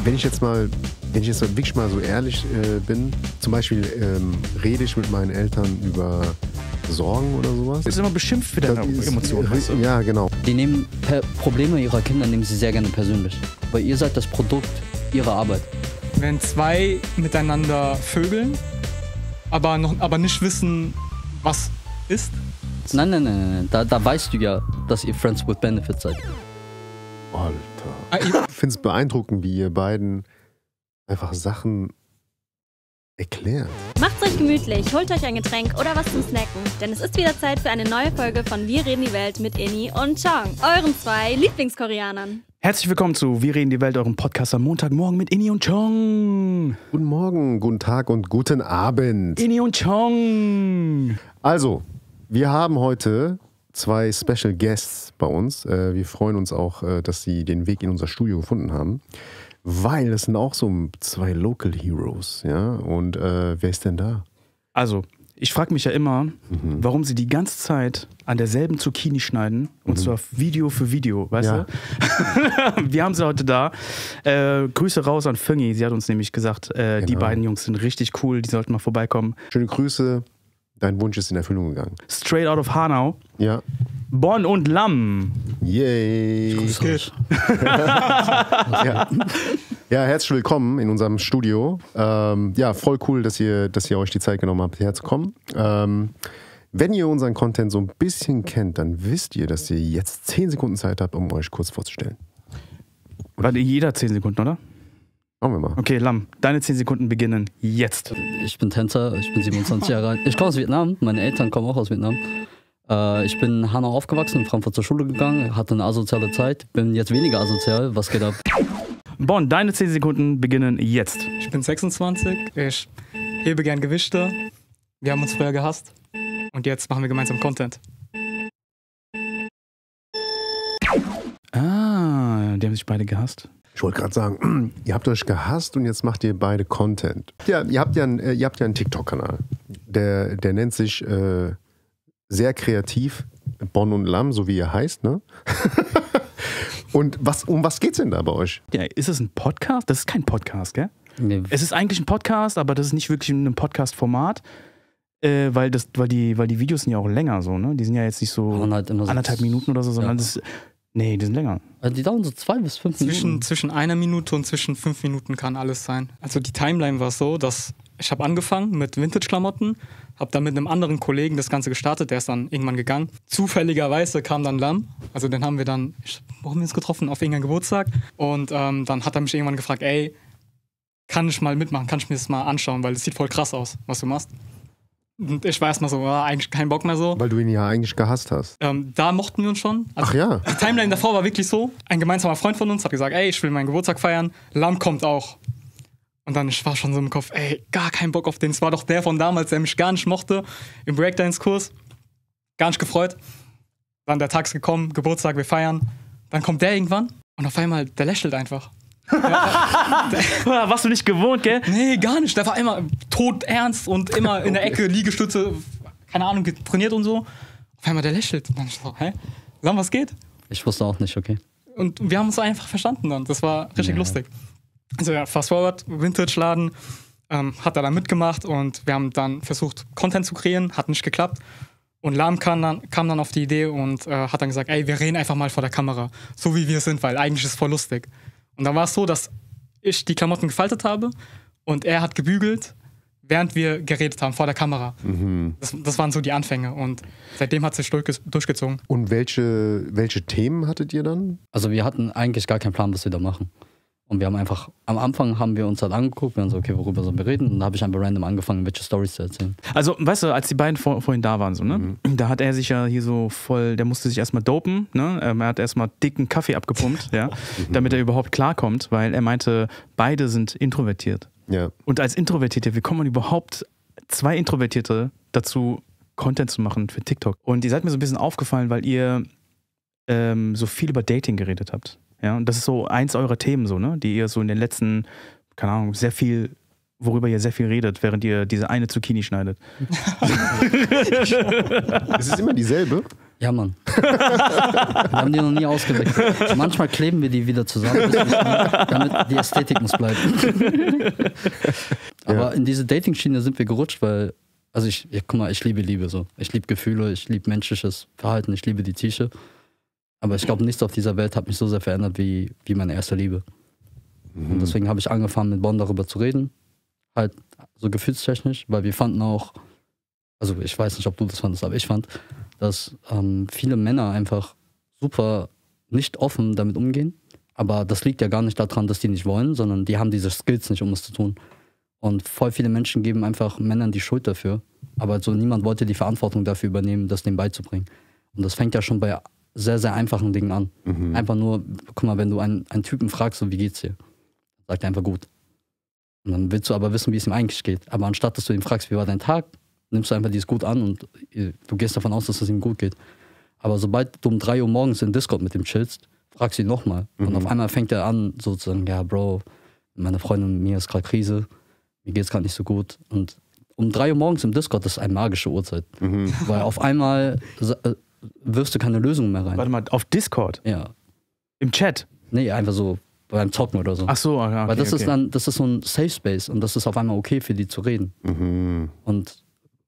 wenn ich jetzt wirklich mal so ehrlich bin, zum Beispiel rede ich mit meinen Eltern über Sorgen oder sowas. Du bist immer beschimpft für deine Emotionen. Weißt du? Ja, genau. Die nehmen Probleme ihrer Kinder nehmen sie sehr gerne persönlich. Weil ihr seid das Produkt ihrer Arbeit. Wenn zwei miteinander vögeln, aber nicht wissen, was ist. Nein. Da weißt du ja, dass ihr Friends with Benefits seid. Alter. Ich finde es beeindruckend, wie ihr beiden einfach Sachen erklärt. Macht's euch gemütlich, holt euch ein Getränk oder was zum Snacken, denn es ist wieder Zeit für eine neue Folge von Wir reden die Welt mit Inni und Chong, euren zwei Lieblingskoreanern. Herzlich willkommen zu Wir reden die Welt, eurem Podcast am Montagmorgen mit Inni und Chong. Guten Morgen, guten Tag und guten Abend. Inni und Chong. Also, wir haben heute zwei Special Guests bei uns. Wir freuen uns auch, dass sie den Weg in unser Studio gefunden haben. Weil es sind auch so zwei Local Heroes, ja. Und wer ist denn da? Also, ich frage mich ja immer, warum sie die ganze Zeit an derselben Zucchini schneiden. Und zwar Video für Video, weißt du? Wir haben sie heute da. Grüße raus an Füngi. Sie hat uns nämlich gesagt, die beiden Jungs sind richtig cool, die sollten mal vorbeikommen. Schöne Grüße. Dein Wunsch ist in Erfüllung gegangen. Straight out of Hanau. Ja. Bon und Lam. Yay. Ja, herzlich willkommen in unserem Studio. Ja, voll cool, dass ihr euch die Zeit genommen habt, herzukommen. Wenn ihr unseren Content so ein bisschen kennt, dann wisst ihr, dass ihr jetzt 10 Sekunden Zeit habt, um euch kurz vorzustellen. Warte, jeder 10 Sekunden, oder? Machen wir mal. Okay, Lam, deine 10 Sekunden beginnen jetzt. Ich bin Tänzer, ich bin 27 Jahre alt. Ich komme aus Vietnam, meine Eltern kommen auch aus Vietnam. Ich bin in Hanau aufgewachsen, in Frankfurt zur Schule gegangen, hatte eine asoziale Zeit, bin jetzt weniger asozial. Was geht ab? Bon, deine 10 Sekunden beginnen jetzt. Ich bin 26, ich hebe gern Gewichte. Wir haben uns früher gehasst und jetzt machen wir gemeinsam Content. Ah, die haben sich beide gehasst. Ich wollte gerade sagen, ihr habt euch gehasst und jetzt macht ihr beide Content. Ja, ihr habt ja einen TikTok-Kanal. Der nennt sich sehr kreativ Bon und Lam, so wie ihr heißt, ne? Und um was geht's denn da bei euch? Ja, ist es ein Podcast? Das ist kein Podcast, gell? Nee. Es ist eigentlich ein Podcast, aber das ist nicht wirklich in einem Podcast-Format, weil die Videos sind ja auch länger so, ne? Die sind ja jetzt nicht so halt immer so 1,5 Minuten oder so, sondern die sind länger. Also die dauern so 2 bis 5 Minuten. Zwischen 1 Minute und zwischen 5 Minuten kann alles sein. Also die Timeline war so, dass ich habe angefangen mit Vintage-Klamotten, habe dann mit einem anderen Kollegen das Ganze gestartet, der ist dann irgendwann gegangen. Zufälligerweise kam dann Lam, also den haben wir dann, wo haben wir uns getroffen? Auf irgendeinem Geburtstag. Und dann hat er mich irgendwann gefragt, ey, kann ich mal mitmachen, kann ich mir das mal anschauen, weil es sieht voll krass aus, was du machst. Und ich war erstmal so, eigentlich keinen Bock mehr so. Weil du ihn ja eigentlich gehasst hast. Da mochten wir uns schon. Also ach ja. Die Timeline davor war wirklich so, ein gemeinsamer Freund von uns hat gesagt, ey, ich will meinen Geburtstag feiern, Lam kommt auch. Und dann war schon so im Kopf, ey, gar keinen Bock auf den. Es war doch der von damals, der mich gar nicht mochte, im Breakdance-Kurs. Gar nicht gefreut. Dann der Tag ist gekommen, Geburtstag, wir feiern. Dann kommt der irgendwann und auf einmal, der lächelt einfach. Warst du nicht gewohnt, gell? Nee, gar nicht. Der war immer todernst und immer in der Ecke, Liegestütze, keine Ahnung, trainiert und so. Auf einmal, der lächelt. Und dann ich so, hä? Sag, was geht? Ich wusste auch nicht, okay. Und wir haben uns einfach verstanden dann. Das war richtig lustig. Also ja, fast forward, Vintage-Laden, hat er dann mitgemacht und wir haben dann versucht, Content zu kreieren, hat nicht geklappt. Und Lam kam dann auf die Idee und hat dann gesagt, ey, wir reden einfach mal vor der Kamera, so wie wir sind, weil eigentlich ist es voll lustig. Und dann war es so, dass ich die Klamotten gefaltet habe und er hat gebügelt, während wir geredet haben vor der Kamera. Mhm. Das waren so die Anfänge und seitdem hat es sich durchgezogen. Und welche Themen hattet ihr dann? Also wir hatten eigentlich gar keinen Plan, was wir da machen. Und wir haben einfach, am Anfang haben wir uns halt angeguckt, wir haben so, okay, worüber sollen wir reden? Und dann habe ich einfach random angefangen, welche Storys zu erzählen. Also, weißt du, als die beiden vorhin da waren, so, ne? Da hat er sich ja hier so voll, der musste sich erstmal dopen, ne? Er hat erstmal dicken Kaffee abgepumpt, ja, damit er überhaupt klarkommt, weil er meinte, beide sind introvertiert. Ja. Und als Introvertierte, wie kommt man überhaupt 2 Introvertierte dazu, Content zu machen für TikTok? Und ihr seid mir so ein bisschen aufgefallen, weil ihr so viel über Dating geredet habt. Ja, und das ist so eins eurer Themen, so, ne, die ihr so in den letzten, keine Ahnung, sehr viel worüber ihr sehr viel redet, während ihr diese eine Zucchini schneidet. Es ist immer dieselbe. Ja, Mann. Wir haben die noch nie ausgewechselt. Manchmal kleben wir die wieder zusammen, damit die Ästhetik muss bleiben. Aber in diese Dating-Schiene sind wir gerutscht, weil, also guck mal, ich liebe Liebe so. Ich liebe Gefühle, ich liebe menschliches Verhalten, ich liebe die Tische. Aber ich glaube, nichts auf dieser Welt hat mich so sehr verändert wie meine erste Liebe. Und deswegen habe ich angefangen, mit Bon darüber zu reden. Halt so gefühlstechnisch, weil wir fanden auch, also ich weiß nicht, ob du das fandest, aber ich fand, dass viele Männer einfach super nicht offen damit umgehen. Aber das liegt ja gar nicht daran, dass die nicht wollen, sondern die haben diese Skills nicht, um es zu tun. Und voll viele Menschen geben einfach Männern die Schuld dafür. Aber so niemand wollte die Verantwortung dafür übernehmen, das denen beizubringen. Und das fängt ja schon bei sehr, sehr einfachen Dingen an. Einfach nur, guck mal, wenn du einen Typen fragst, so, wie geht's dir? Sagt er einfach gut. Und dann willst du aber wissen, wie es ihm eigentlich geht. Aber anstatt, dass du ihn fragst, wie war dein Tag, nimmst du einfach dieses gut an und du gehst davon aus, dass es ihm gut geht. Aber sobald du um 3 Uhr morgens in Discord mit ihm chillst, fragst du ihn nochmal. Und auf einmal fängt er an, sozusagen, ja, Bro, meine Freundin und mir ist gerade Krise, mir geht's gerade nicht so gut. Und um 3 Uhr morgens im Discord, das ist eine magische Uhrzeit. Weil auf einmal wirfst du keine Lösung mehr rein. Warte mal, auf Discord? Ja. Im Chat? Nee, einfach so beim Zocken oder so. Ach so, okay, weil das ist dann, das ist so ein Safe Space und das ist auf einmal okay für die zu reden. Und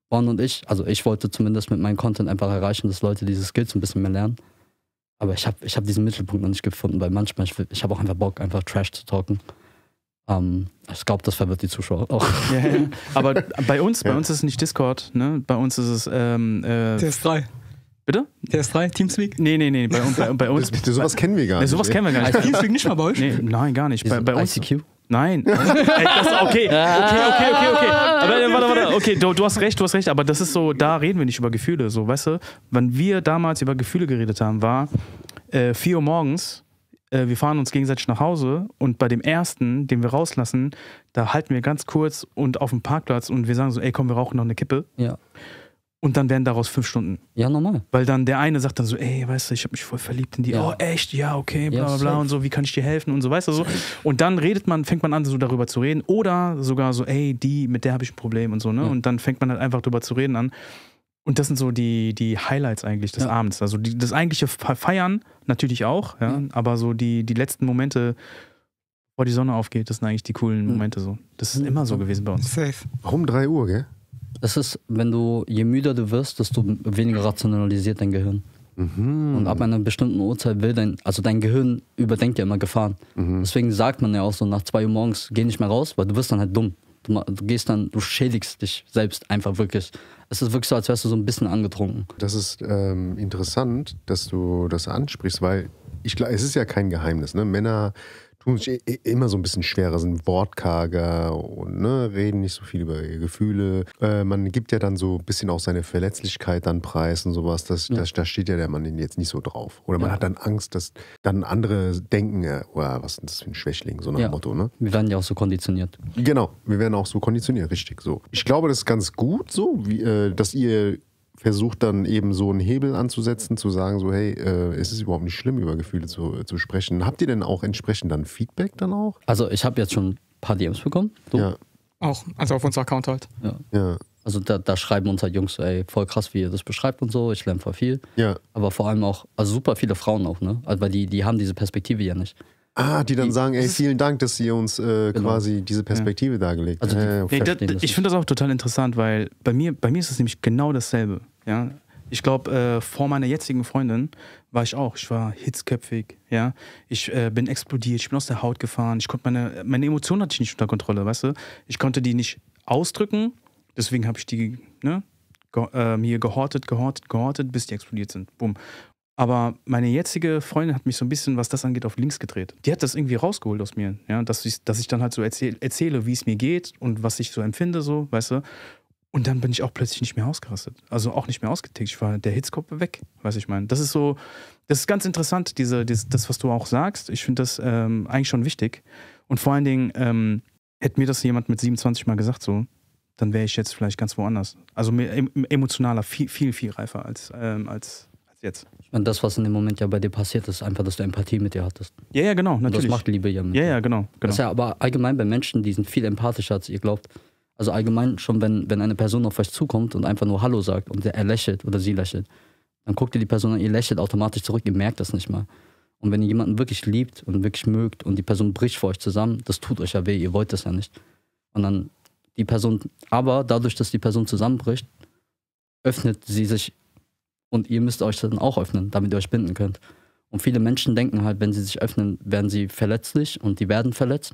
Bon und ich, also ich wollte zumindest mit meinem Content einfach erreichen, dass Leute diese Skills ein bisschen mehr lernen. Aber ich hab diesen Mittelpunkt noch nicht gefunden, weil manchmal, ich habe auch einfach Bock, einfach Trash zu talken. Ich glaube, das verwirrt die Zuschauer auch. Ja. Aber bei uns ist es nicht Discord, ne? Bei uns ist es TS3. Bitte? TS3, Teamspeak? Nee, bei uns. Sowas kennen wir gar nicht. Sowas kennen wir gar nicht. Teamspeak nicht mal bei euch? Nee, nein, gar nicht. Bei uns. ICQ? Nein. Ey, okay. Aber warte. Okay, du hast recht, aber das ist so, da reden wir nicht über Gefühle, so, weißt du? Wenn wir damals über Gefühle geredet haben, war 4 Uhr morgens, wir fahren uns gegenseitig nach Hause und bei dem ersten, den wir rauslassen, da halten wir ganz kurz und auf dem Parkplatz und wir sagen so, ey, komm, wir rauchen noch eine Kippe. Ja. Und dann werden daraus 5 Stunden. Ja, normal. Weil dann der eine sagt dann so, ey, weißt du, ich habe mich voll verliebt in die. Ja. Oh, echt? Ja, okay, bla bla bla und so, wie kann ich dir helfen und so, weißt du so. Und dann fängt man an, so darüber zu reden. Oder sogar so, ey, mit der habe ich ein Problem und so, ne? Ja. Und dann fängt man halt einfach darüber zu reden an. Und das sind so die Highlights eigentlich des Abends. Also das eigentliche Feiern natürlich auch, ja. Aber so die letzten Momente, bevor die Sonne aufgeht, das sind eigentlich die coolen Momente so. Das ist immer so gewesen bei uns. Safe. Warum 3 Uhr, gell? Das ist, je müder du wirst, desto weniger rationalisiert dein Gehirn. Und ab einer bestimmten Uhrzeit dein Gehirn überdenkt ja immer Gefahren. Deswegen sagt man ja auch so, nach 2 Uhr morgens geh nicht mehr raus, weil du wirst dann halt dumm. Du schädigst dich selbst einfach wirklich. Es ist wirklich so, als wärst du so ein bisschen angetrunken. Das ist interessant, dass du das ansprichst, weil es ist ja kein Geheimnis, ne? Männer tun sich immer so ein bisschen schwerer, sind wortkarger und reden nicht so viel über ihre Gefühle. Man gibt ja dann so ein bisschen auch seine Verletzlichkeit dann preis und sowas. Da steht ja der Mann jetzt nicht so drauf. Oder man hat dann Angst, dass dann andere denken, was ist das für ein Schwächling, so nach dem Motto. Ne? Wir werden ja auch so konditioniert. Genau, wir werden auch so konditioniert, richtig so. Ich glaube, das ist ganz gut so, dass ihr versucht dann eben so einen Hebel anzusetzen, zu sagen so, hey, es ist überhaupt nicht schlimm, über Gefühle zu sprechen. Habt ihr denn auch entsprechend dann Feedback dann auch? Also ich habe jetzt schon ein paar DMs bekommen. So. Ja. Auch, also auf unserem Account halt. Ja. Also da schreiben uns halt Jungs so, ey, voll krass, wie ihr das beschreibt und so, ich lerne voll viel. Ja. Aber vor allem auch, also super viele Frauen auch, ne? Also weil die haben diese Perspektive ja nicht. Die dann sagen, ey, vielen Dank, dass ihr uns quasi diese Perspektive dargelegt habt. Also ich finde das auch total interessant, weil bei mir ist es nämlich genau dasselbe. Ja? Ich glaube, vor meiner jetzigen Freundin war ich hitzköpfig. Ja? Ich bin explodiert, ich bin aus der Haut gefahren, ich konnte meine Emotionen hatte ich nicht unter Kontrolle, weißt du? Ich konnte die nicht ausdrücken, deswegen habe ich die mir gehortet, bis die explodiert sind. Bumm. Aber meine jetzige Freundin hat mich so ein bisschen, was das angeht, auf links gedreht. Die hat das irgendwie rausgeholt aus mir, ja, dass ich dann halt so erzähle, wie es mir geht und was ich so empfinde, so, weißt du. Und dann bin ich auch plötzlich nicht mehr ausgerastet. Also auch nicht mehr ausgetickt. Ich war der Hitzkopf weg, weiß ich meine. Das ist ganz interessant, das, was du auch sagst. Ich finde das eigentlich schon wichtig. Und vor allen Dingen, hätte mir das jemand mit 27 mal gesagt, so, dann wäre ich jetzt vielleicht ganz woanders. Also emotionaler, viel, viel, viel reifer als Jetzt. Ich meine, das, was in dem Moment ja bei dir passiert ist, einfach, dass du Empathie mit dir hattest. Ja, genau, Und natürlich. das macht Liebe ja mit. Ja, genau. Das ist ja aber allgemein bei Menschen, die sind viel empathischer, als ihr glaubt. Also allgemein schon, wenn eine Person auf euch zukommt und einfach nur Hallo sagt und er lächelt oder sie lächelt, dann guckt ihr die Person an, ihr lächelt automatisch zurück, ihr merkt das nicht mal. Und wenn ihr jemanden wirklich liebt und wirklich mögt und die Person bricht vor euch zusammen, das tut euch ja weh, ihr wollt das ja nicht. Und dann die Person, aber dadurch, dass die Person zusammenbricht, öffnet sie sich und ihr müsst euch dann auch öffnen, damit ihr euch binden könnt. Und viele Menschen denken halt, wenn sie sich öffnen, werden sie verletzlich und die werden verletzt.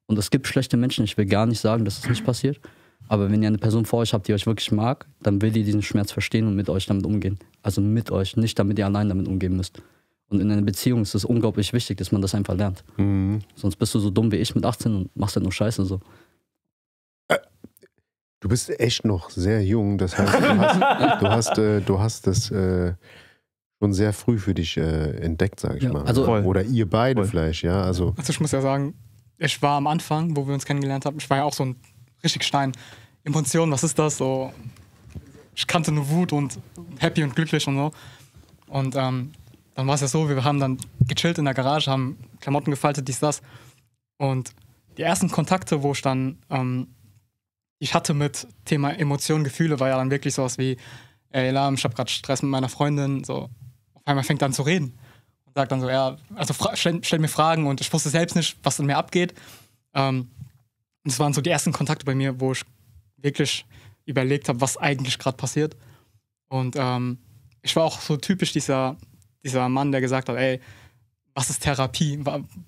Und es gibt schlechte Menschen, ich will gar nicht sagen, dass das nicht passiert. Aber wenn ihr eine Person vor euch habt, die euch wirklich mag, dann will die diesen Schmerz verstehen und mit euch damit umgehen. Also mit euch, nicht damit ihr allein damit umgehen müsst. Und in einer Beziehung ist es unglaublich wichtig, dass man das einfach lernt. Sonst bist du so dumm wie ich mit 18 und machst halt nur Scheiße so. Du bist echt noch sehr jung, das heißt, du hast das schon sehr früh für dich entdeckt, sag ich mal. Also, oder ihr beide vielleicht, ja. Also ich muss ja sagen, ich war am Anfang, wo wir uns kennengelernt haben, ich war ja auch so ein richtig Stein. Emotionen, was ist das? So, ich kannte nur Wut und happy und glücklich und so. Und dann war es ja so, wir haben dann gechillt in der Garage, haben Klamotten gefaltet, dies, das. Und die ersten Kontakte, wo ich dann ich hatte mit Thema Emotionen, Gefühle, war ja dann wirklich sowas wie, ey Lam, ich hab gerade Stress mit meiner Freundin, so. Auf einmal fängt er an zu reden und sagt dann so, ja, also stell mir Fragen und ich wusste selbst nicht, was in mir abgeht. Und das waren so die ersten Kontakte bei mir, wo ich wirklich überlegt habe, was eigentlich gerade passiert. Und ich war auch so typisch dieser Mann, der gesagt hat, ey, was ist Therapie?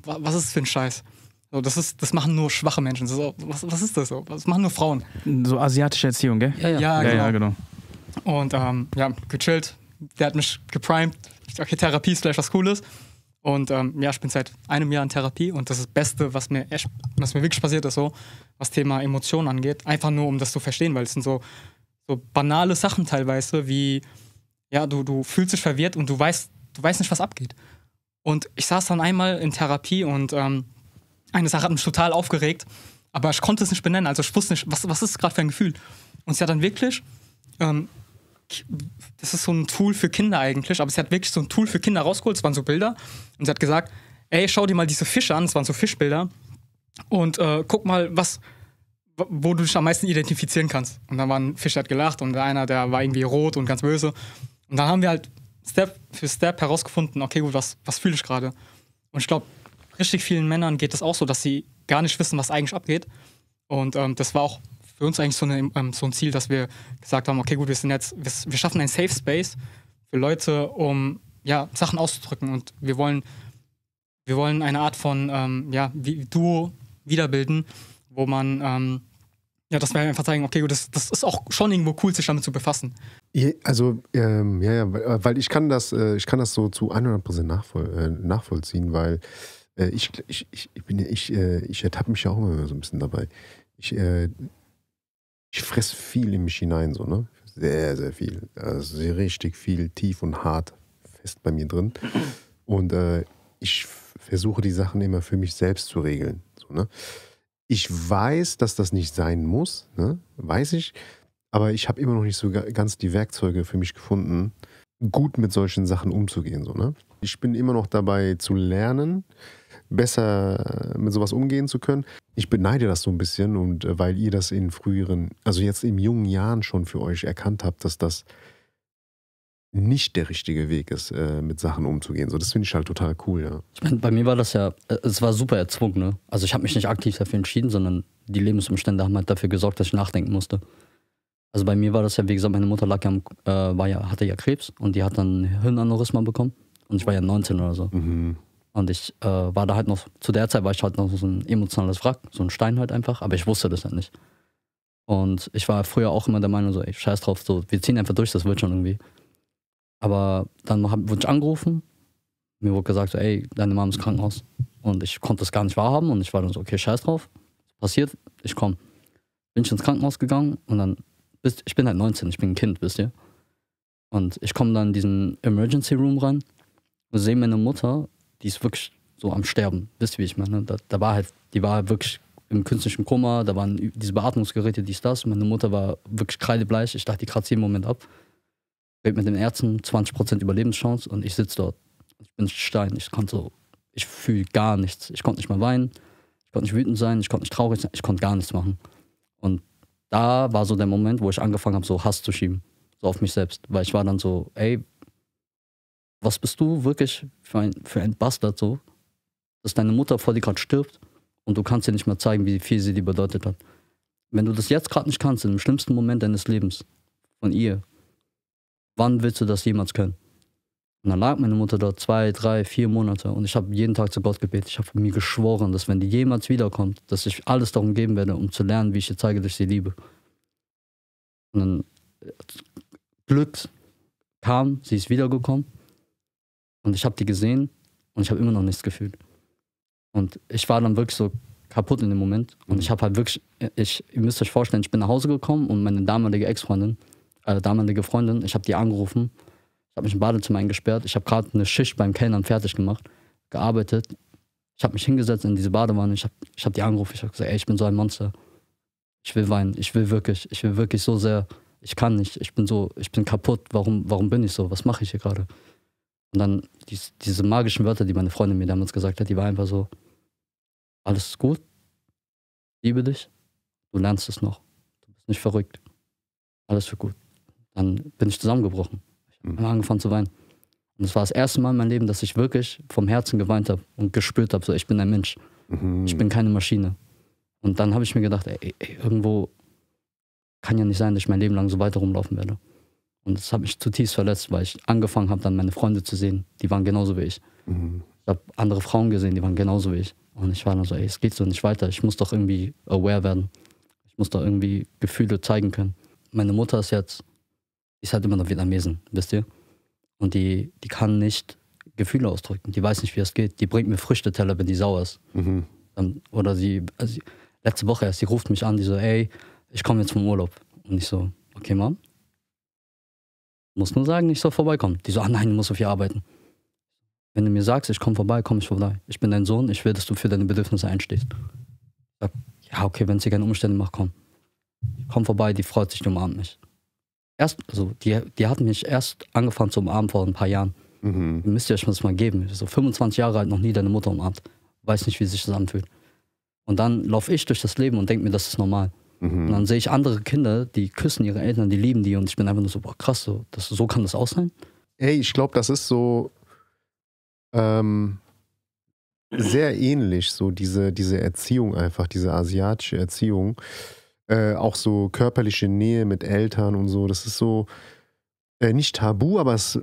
Was ist das für ein Scheiß? So, das machen nur schwache Menschen. So, was ist das so? Das machen nur Frauen. So asiatische Erziehung, gell? Ja, genau. Und gechillt. Der hat mich geprimed. Ich dachte, okay, Therapie ist vielleicht was Cooles. Und ich bin seit einem Jahr in Therapie und das ist das Beste, was mir wirklich passiert ist, so, was Thema Emotionen angeht. Einfach nur, um das zu verstehen, weil es sind so banale Sachen teilweise, wie, ja, du fühlst dich verwirrt und du weißt nicht, was abgeht. Und ich saß dann einmal in Therapie und eine Sache hat mich total aufgeregt, aber ich konnte es nicht benennen, also ich wusste nicht, was ist gerade für ein Gefühl. Und sie hat dann wirklich, das ist so ein Tool für Kinder eigentlich, aber sie hat wirklich so ein Tool für Kinder rausgeholt, es waren so Bilder, und sie hat gesagt, ey, schau dir mal diese Fische an, es waren so Fischbilder, und guck mal, wo du dich am meisten identifizieren kannst. Und dann war ein Fisch, der hat gelacht, und einer, der war irgendwie rot und ganz böse. Und dann haben wir halt Step für Step herausgefunden, okay, gut, was fühle ich gerade? Und ich glaube, richtig vielen Männern geht es auch so, dass sie gar nicht wissen, was eigentlich abgeht. Und das war auch für uns eigentlich so ein Ziel, dass wir gesagt haben, okay, gut, wir schaffen einen Safe Space für Leute, um Sachen auszudrücken. Und wir wollen eine Art von Duo wiederbilden, wo man dass wir einfach zeigen, okay, gut, das ist auch schon irgendwo cool, sich damit zu befassen. Also, weil ich kann das so zu 100% nachvollziehen, weil ich ertappe mich ja auch immer so ein bisschen dabei. Ich fresse viel in mich hinein, so, ne? Sehr, sehr viel. Also richtig viel, tief und hart fest bei mir drin. Und ich versuche die Sachen immer für mich selbst zu regeln. So, ne? Ich weiß, dass das nicht sein muss, ne? Weiß ich. Aber ich habe immer noch nicht so ganz die Werkzeuge für mich gefunden, gut mit solchen Sachen umzugehen. So, ne? Ich bin immer noch dabei zu lernen, besser mit sowas umgehen zu können. Ich beneide das so ein bisschen, und weil ihr das in früheren, also jetzt in jungen Jahren schon für euch erkannt habt, dass das nicht der richtige Weg ist, mit Sachen umzugehen. So, das finde ich halt total cool, ja. Ich meine, bei mir war das ja, es war super erzwungen, ne? Also ich habe mich nicht aktiv dafür entschieden, sondern die Lebensumstände haben halt dafür gesorgt, dass ich nachdenken musste. Also bei mir war das ja, wie gesagt, meine Mutter hatte ja Krebs und die hat dann Hirnaneurysma bekommen und ich war ja 19 oder so. Mhm. Und ich war da halt noch, zu der Zeit war ich halt noch so ein emotionales Wrack, so ein Stein halt einfach, aber ich wusste das halt nicht. Und ich war früher auch immer der Meinung so, ey, scheiß drauf, so, wir ziehen einfach durch, das wird schon irgendwie. Aber dann wurde ich angerufen, mir wurde gesagt so, ey, deine Mama ist im Krankenhaus. Und ich konnte das gar nicht wahrhaben und ich war dann so, okay, scheiß drauf, passiert, ich komme. Bin ich ins Krankenhaus gegangen und dann, ich bin halt 19, ich bin ein Kind, wisst ihr. Und ich komme dann in diesen Emergency Room rein und sehe meine Mutter, die ist wirklich so am Sterben. Wisst ihr, wie ich meine? Die war wirklich im künstlichen Koma, da waren diese Beatmungsgeräte, dies, das. Meine Mutter war wirklich kreidebleich. Ich dachte, die kratzt jeden Moment ab. red mit den Ärzten, 20% Überlebenschance und ich sitze dort. Ich bin Stein, ich fühle gar nichts. Ich konnte nicht mehr weinen, ich konnte nicht wütend sein, ich konnte nicht traurig sein, ich konnte gar nichts machen. Und da war so der Moment, wo ich angefangen habe, so Hass zu schieben, so auf mich selbst. Weil ich war dann so, ey, was bist du wirklich für ein Bastard so, dass deine Mutter vor dir gerade stirbt und du kannst dir nicht mehr zeigen, wie viel sie dir bedeutet hat. Wenn du das jetzt gerade nicht kannst, im schlimmsten Moment deines Lebens von ihr, wann willst du das jemals können? Und dann lag meine Mutter dort 2, 3, 4 Monate und ich habe jeden Tag zu Gott gebetet. Ich habe mir geschworen, dass wenn die jemals wiederkommt, dass ich alles darum geben werde, um zu lernen, wie ich ihr zeige, dass ich sie liebe. Und dann Glück kam, sie ist wiedergekommen und ich habe die gesehen und ich habe immer noch nichts gefühlt. Und ich war dann wirklich so kaputt in dem Moment und ich habe halt wirklich, ihr müsst euch vorstellen, ich bin nach Hause gekommen und meine damalige Ex-Freundin, damalige Freundin, ich habe die angerufen, ich habe mich im Badezimmer eingesperrt, ich habe gerade eine Schicht beim Kellnern fertig gemacht, gearbeitet, ich habe mich hingesetzt in diese Badewanne, ich hab die angerufen, ich habe gesagt, ey, ich bin so ein Monster, ich will weinen, ich will wirklich so sehr, ich kann nicht, ich bin kaputt, warum bin ich so, was mache ich hier gerade? Und dann diese magischen Wörter, die meine Freundin mir damals gesagt hat, die war einfach so, alles ist gut, liebe dich, du lernst es noch, du bist nicht verrückt, alles wird gut. Dann bin ich zusammengebrochen. Ich habe angefangen zu weinen. Und es war das erste Mal in meinem Leben, dass ich wirklich vom Herzen geweint habe und gespürt habe, so, ich bin ein Mensch, ich bin keine Maschine. Und dann habe ich mir gedacht, ey, irgendwo kann ja nicht sein, dass ich mein Leben lang so weiter rumlaufen werde. Und das hat mich zutiefst verletzt, weil ich angefangen habe, dann meine Freunde zu sehen, die waren genauso wie ich. Ich habe andere Frauen gesehen, die waren genauso wie ich. Und ich war dann so, ey, es geht so nicht weiter, ich muss doch irgendwie aware werden. Ich muss doch irgendwie Gefühle zeigen können. Meine Mutter ist halt immer noch Vietnamesin, wisst ihr? Und die kann nicht Gefühle ausdrücken, die weiß nicht, wie es geht. Die bringt mir Früchteteller, wenn die sauer ist. Oder letzte Woche erst, die ruft mich an, die so, ey, ich komme jetzt vom Urlaub. Und ich so, okay, Mom, muss nur sagen, ich soll vorbeikommen. Die so, nein, du musst so viel arbeiten. Wenn du mir sagst, ich komme vorbei, komme ich vorbei. Ich bin dein Sohn, ich will, dass du für deine Bedürfnisse einstehst. Ich sag, ja, okay, wenn es dir keine Umstände macht, komm. Ich komm vorbei, die freut sich, die umarmt mich. Die hat mich erst angefangen zu umarmen vor ein paar Jahren. Müsst ihr euch das mal geben. So 25 Jahre alt, noch nie deine Mutter umarmt. Weiß nicht, wie sich das anfühlt. Und dann laufe ich durch das Leben und denke mir, das ist normal. Und dann sehe ich andere Kinder, die küssen ihre Eltern, die lieben die und ich bin einfach nur so, boah, krass, so kann das auch sein? Ey, ich glaube, das ist so sehr ähnlich, so diese Erziehung einfach, diese asiatische Erziehung. Auch so körperliche Nähe mit Eltern und so, das ist so nicht tabu, aber es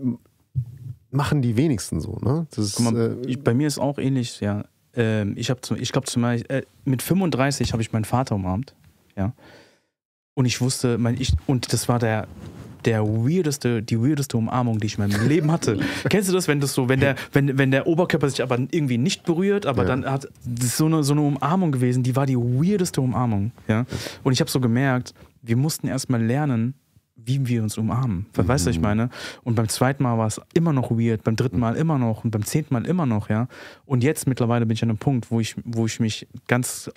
machen die wenigsten so, ne? Das ist, guck mal, bei mir ist auch ähnlich, ja. Ich glaube zum Beispiel, mit 35 habe ich meinen Vater umarmt, ja. Und ich wusste, und das war die weirdeste Umarmung, die ich in meinem Leben hatte. Kennst du das, wenn der Oberkörper sich aber irgendwie nicht berührt, aber dann hat das so eine Umarmung gewesen, die war die weirdeste Umarmung, ja. Und ich habe so gemerkt, wir mussten erstmal lernen, wie wir uns umarmen. Weißt du, was ich meine? Und beim zweiten Mal war es immer noch weird, beim dritten Mal immer noch und beim 10. Mal immer noch, ja. Und jetzt mittlerweile bin ich an einem Punkt, wo ich mich ganz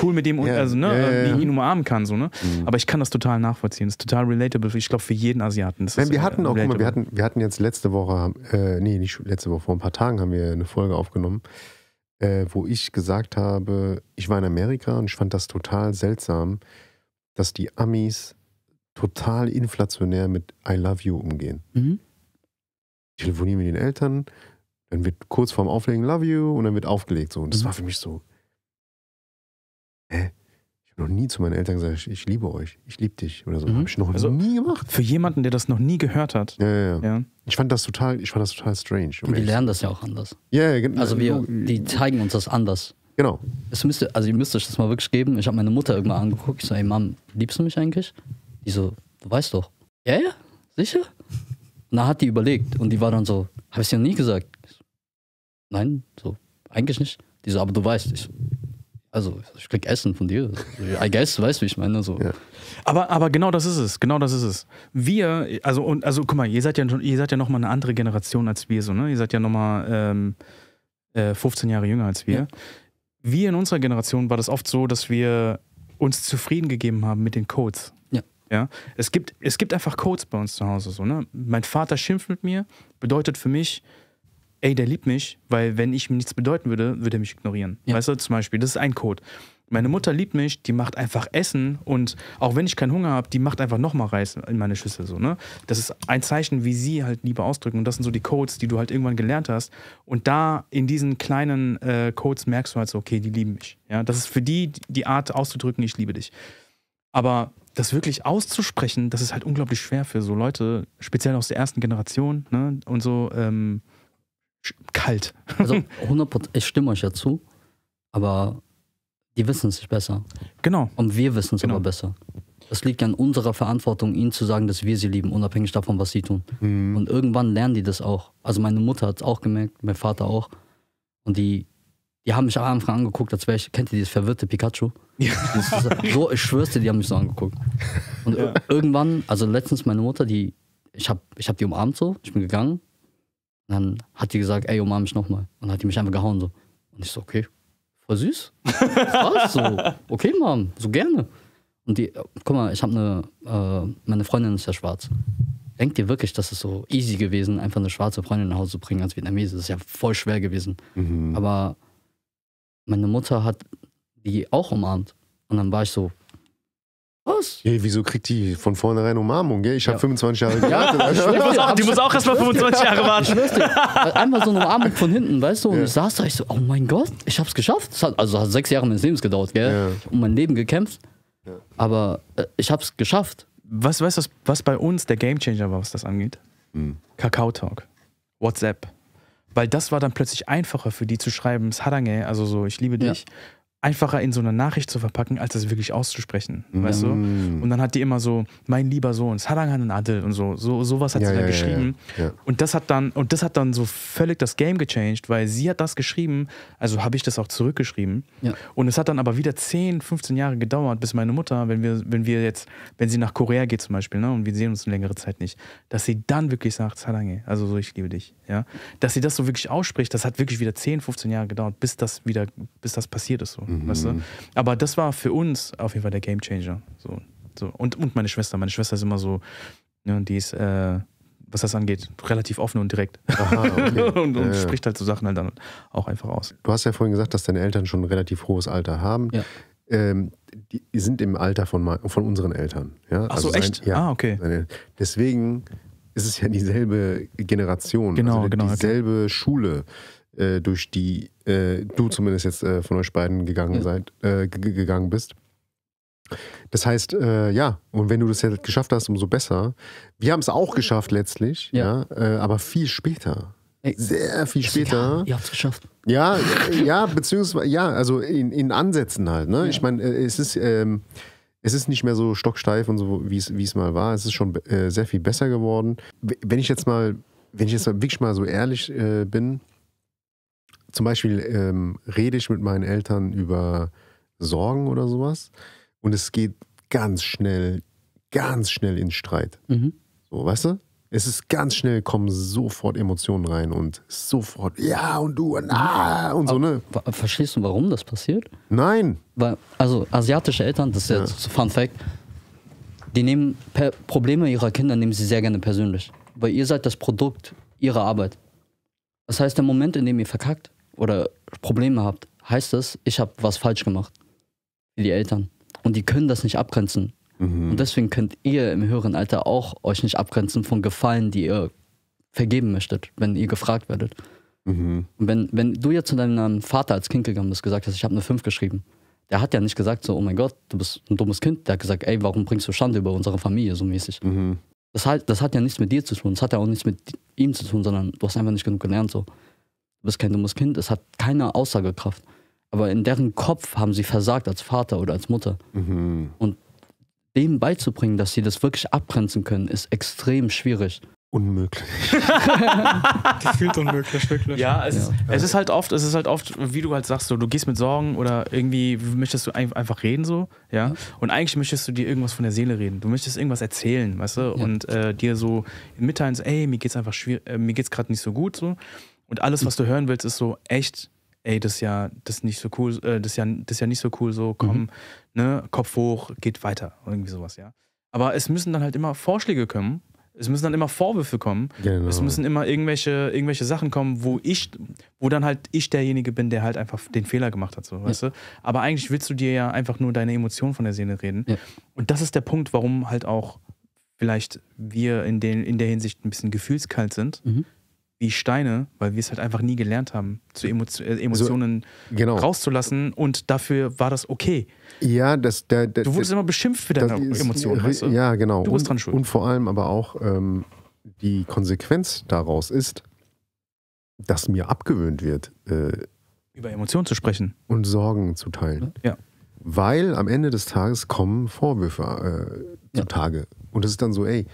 cool mit dem ihn umarmen kann, so, ne? Aber ich kann das total nachvollziehen. Das ist total relatable, ich glaube, für jeden Asiaten. Wir hatten jetzt letzte Woche, nicht letzte Woche, vor ein paar Tagen haben wir eine Folge aufgenommen, wo ich gesagt habe, ich war in Amerika und ich fand das total seltsam, dass die Amis total inflationär mit I love you umgehen. Ich telefoniere mit den Eltern, dann wird kurz vorm Auflegen love you und dann wird aufgelegt. So. Und das war für mich so, ich habe noch nie zu meinen Eltern gesagt, ich liebe euch, ich liebe dich oder so. Habe ich noch nie gemacht. Für jemanden, der das noch nie gehört hat. Ja. Ich fand das total strange. Und die lernen das ja auch anders. Ja, genau. Also die zeigen uns das anders. Genau. Ihr müsst euch das mal wirklich geben. Ich habe meine Mutter irgendwann angeguckt. Ich so, ey Mom, liebst du mich eigentlich? Die so, du weißt doch. Ja, sicher? Und dann hat die überlegt und die war dann so, habe ich dir noch nie gesagt? Ich so, nein, so, eigentlich nicht. Die so, aber du weißt. Ich krieg Essen von dir. I guess, weißt du, wie ich meine? So. Ja. Aber genau das ist es. Wir, guck mal, ihr seid ja nochmal eine andere Generation als wir, so, ne? Ihr seid ja nochmal 15 Jahre jünger als wir. Ja. Wir in unserer Generation war das oft so, dass wir uns zufrieden gegeben haben mit den Codes. Ja? Es gibt einfach Codes bei uns zu Hause. So, ne? Mein Vater schimpft mit mir, bedeutet für mich, ey, der liebt mich, weil wenn ich ihm nichts bedeuten würde, würde er mich ignorieren. Ja. Weißt du, zum Beispiel, das ist ein Code. Meine Mutter liebt mich, die macht einfach Essen und auch wenn ich keinen Hunger habe, die macht einfach nochmal Reis in meine Schüssel. So, ne? Das ist ein Zeichen, wie sie halt Liebe ausdrücken und das sind so die Codes, die du halt irgendwann gelernt hast und da in diesen kleinen Codes merkst du halt so, okay, die lieben mich. Ja? Das ist für die Art auszudrücken, ich liebe dich. Aber das wirklich auszusprechen, das ist halt unglaublich schwer für so Leute, speziell aus der ersten Generation, ne? Und so kalt. Also 100%, ich stimme euch ja zu, aber die wissen es nicht besser. Genau. Und wir wissen es Genau. aber besser. Es liegt ja an unserer Verantwortung, ihnen zu sagen, dass wir sie lieben, unabhängig davon, was sie tun. Und irgendwann lernen die das auch. Also meine Mutter hat es auch gemerkt, mein Vater auch. Und die haben mich am Anfang angeguckt, als wäre ich, kennt ihr dieses verwirrte Pikachu? Ja. So, ich schwör's dir, die haben mich so angeguckt. Und irgendwann, also letztens meine Mutter, ich hab die umarmt so, ich bin gegangen. Und dann hat die gesagt, ey, umarm mich nochmal. Und dann hat die mich einfach gehauen so. Und ich so, okay, voll süß. Was? So, okay, Mom, so gerne. Und guck mal, ich habe meine Freundin ist ja schwarz. Denkt ihr wirklich, dass es so easy gewesen, einfach eine schwarze Freundin nach Hause zu bringen als Vietnamese? Das ist ja voll schwer gewesen. Aber meine Mutter hat die auch umarmt. Und dann war ich so, was? Hey, wieso kriegt die von vornherein Umarmung? Gell? Ich habe 25 Jahre Ja, gewartet. Die muss auch erstmal 25 Jahre warten. Ich schwör's dir. Einmal so eine Umarmung von hinten, weißt du? Und ich saß da, ich so, oh mein Gott, ich hab's geschafft. Es hat 6 Jahre meines Lebens gedauert, gell? Ja. Um mein Leben gekämpft. Ja. Aber ich hab's geschafft. Weißt du, was bei uns der Gamechanger war, was das angeht? Kakao-Talk. WhatsApp. Weil das war dann plötzlich einfacher für die zu schreiben, Sarange, also so, ich liebe dich. Einfacher in so eine Nachricht zu verpacken, als das wirklich auszusprechen, weißt du? Und dann hat die immer so, mein lieber Sohn, Sarangan Adel und sowas hat sie dann geschrieben. Ja. Und das hat dann so völlig das Game gechanged, weil sie hat das geschrieben, also habe ich das auch zurückgeschrieben. Ja. Und es hat dann aber wieder 10, 15 Jahre gedauert, bis meine Mutter, wenn sie nach Korea geht zum Beispiel, ne, und wir sehen uns eine längere Zeit nicht, dass sie dann wirklich sagt, Sarange, also so, ich liebe dich. Ja? Dass sie das so wirklich ausspricht, das hat wirklich wieder 10, 15 Jahre gedauert, bis das passiert ist. So. Weißt du? Aber das war für uns auf jeden Fall der Gamechanger. So. Und meine Schwester. Meine Schwester ist immer so, ja, die ist, was das angeht, relativ offen und direkt. Aha, okay. und spricht halt so Sachen halt dann auch einfach aus. Du hast ja vorhin gesagt, dass deine Eltern schon ein relativ hohes Alter haben. Ja. Die sind im Alter von unseren Eltern. Ja? Ach so, echt? Okay. Deswegen ist es ja dieselbe Generation, genau, dieselbe Schule, durch die du zumindest jetzt von euch beiden gegangen bist. Das heißt, und wenn du das jetzt geschafft hast, umso besser. Wir haben es auch geschafft letztlich, aber viel später. Sehr viel später. Ja, ihr habt es geschafft. Ja, beziehungsweise, also in Ansätzen halt. Ne? Ja. Ich meine, es ist nicht mehr so stocksteif und so, wie es mal war. Es ist schon sehr viel besser geworden. Wenn ich jetzt mal wirklich mal so ehrlich bin, zum Beispiel rede ich mit meinen Eltern über Sorgen oder sowas und es geht ganz schnell in Streit. So, weißt du? Es ist ganz schnell, kommen sofort Emotionen rein und sofort, ja und du und und so, ne? Verstehst du, warum das passiert? Nein. Weil, also asiatische Eltern, das ist jetzt so Fun Fact, die nehmen Probleme ihrer Kinder nehmen sie sehr gerne persönlich. Weil ihr seid das Produkt ihrer Arbeit. Das heißt, der Moment, in dem ihr verkackt oder Probleme habt, heißt das, ich habe was falsch gemacht. Wie die Eltern. Und die können das nicht abgrenzen. Und deswegen könnt ihr im höheren Alter auch euch nicht abgrenzen von Gefallen, die ihr vergeben möchtet, wenn ihr gefragt werdet. Und wenn du jetzt zu deinem Vater als Kind gegangen bist, gesagt hast, ich habe eine 5 geschrieben, der hat ja nicht gesagt so, oh mein Gott, du bist ein dummes Kind. Der hat gesagt, ey, warum bringst du Schande über unsere Familie so mäßig? Das hat ja nichts mit dir zu tun, das hat ja auch nichts mit ihm zu tun, sondern du hast einfach nicht genug gelernt. So. Du bist kein dummes Kind, es hat keine Aussagekraft. Aber in deren Kopf haben sie versagt als Vater oder als Mutter. Und dem beizubringen, dass sie das wirklich abgrenzen können, ist extrem schwierig. Unmöglich. Gefühlt unmöglich, wirklich. Ja, es ist halt oft, wie du halt sagst, so, du gehst mit Sorgen oder irgendwie möchtest du einfach reden so, ja. Und eigentlich möchtest du dir irgendwas von der Seele reden. Du möchtest irgendwas erzählen, weißt du, und dir so mitteilen, so, ey, mir geht's einfach mir geht's gerade nicht so gut so. Und alles, was du hören willst, ist so echt, ey, das ist nicht so cool, das ist ja nicht so cool, so, komm, ne, Kopf hoch, geht weiter, irgendwie sowas, ja. Aber es müssen dann halt immer Vorschläge kommen. Es müssen dann immer Vorwürfe kommen. Genau. Es müssen immer irgendwelche Sachen kommen, wo dann halt ich derjenige bin, der halt einfach den Fehler gemacht hat, so, weißt du? Aber eigentlich willst du dir ja einfach nur deine Emotionen von der Seele reden. Ja. Und das ist der Punkt, warum halt auch vielleicht wir in der Hinsicht ein bisschen gefühlskalt sind, wie Steine, weil wir es halt einfach nie gelernt haben, Emotionen rauszulassen, und dafür war das okay. Ja, du wurdest immer beschimpft für deine Emotionen, weißt du? Ja, genau. Du bist dran schuld. Und vor allem aber auch die Konsequenz daraus ist, dass mir abgewöhnt wird, über Emotionen zu sprechen. Und Sorgen zu teilen. Ja. Weil am Ende des Tages kommen Vorwürfe zutage. Und es ist dann so, ey,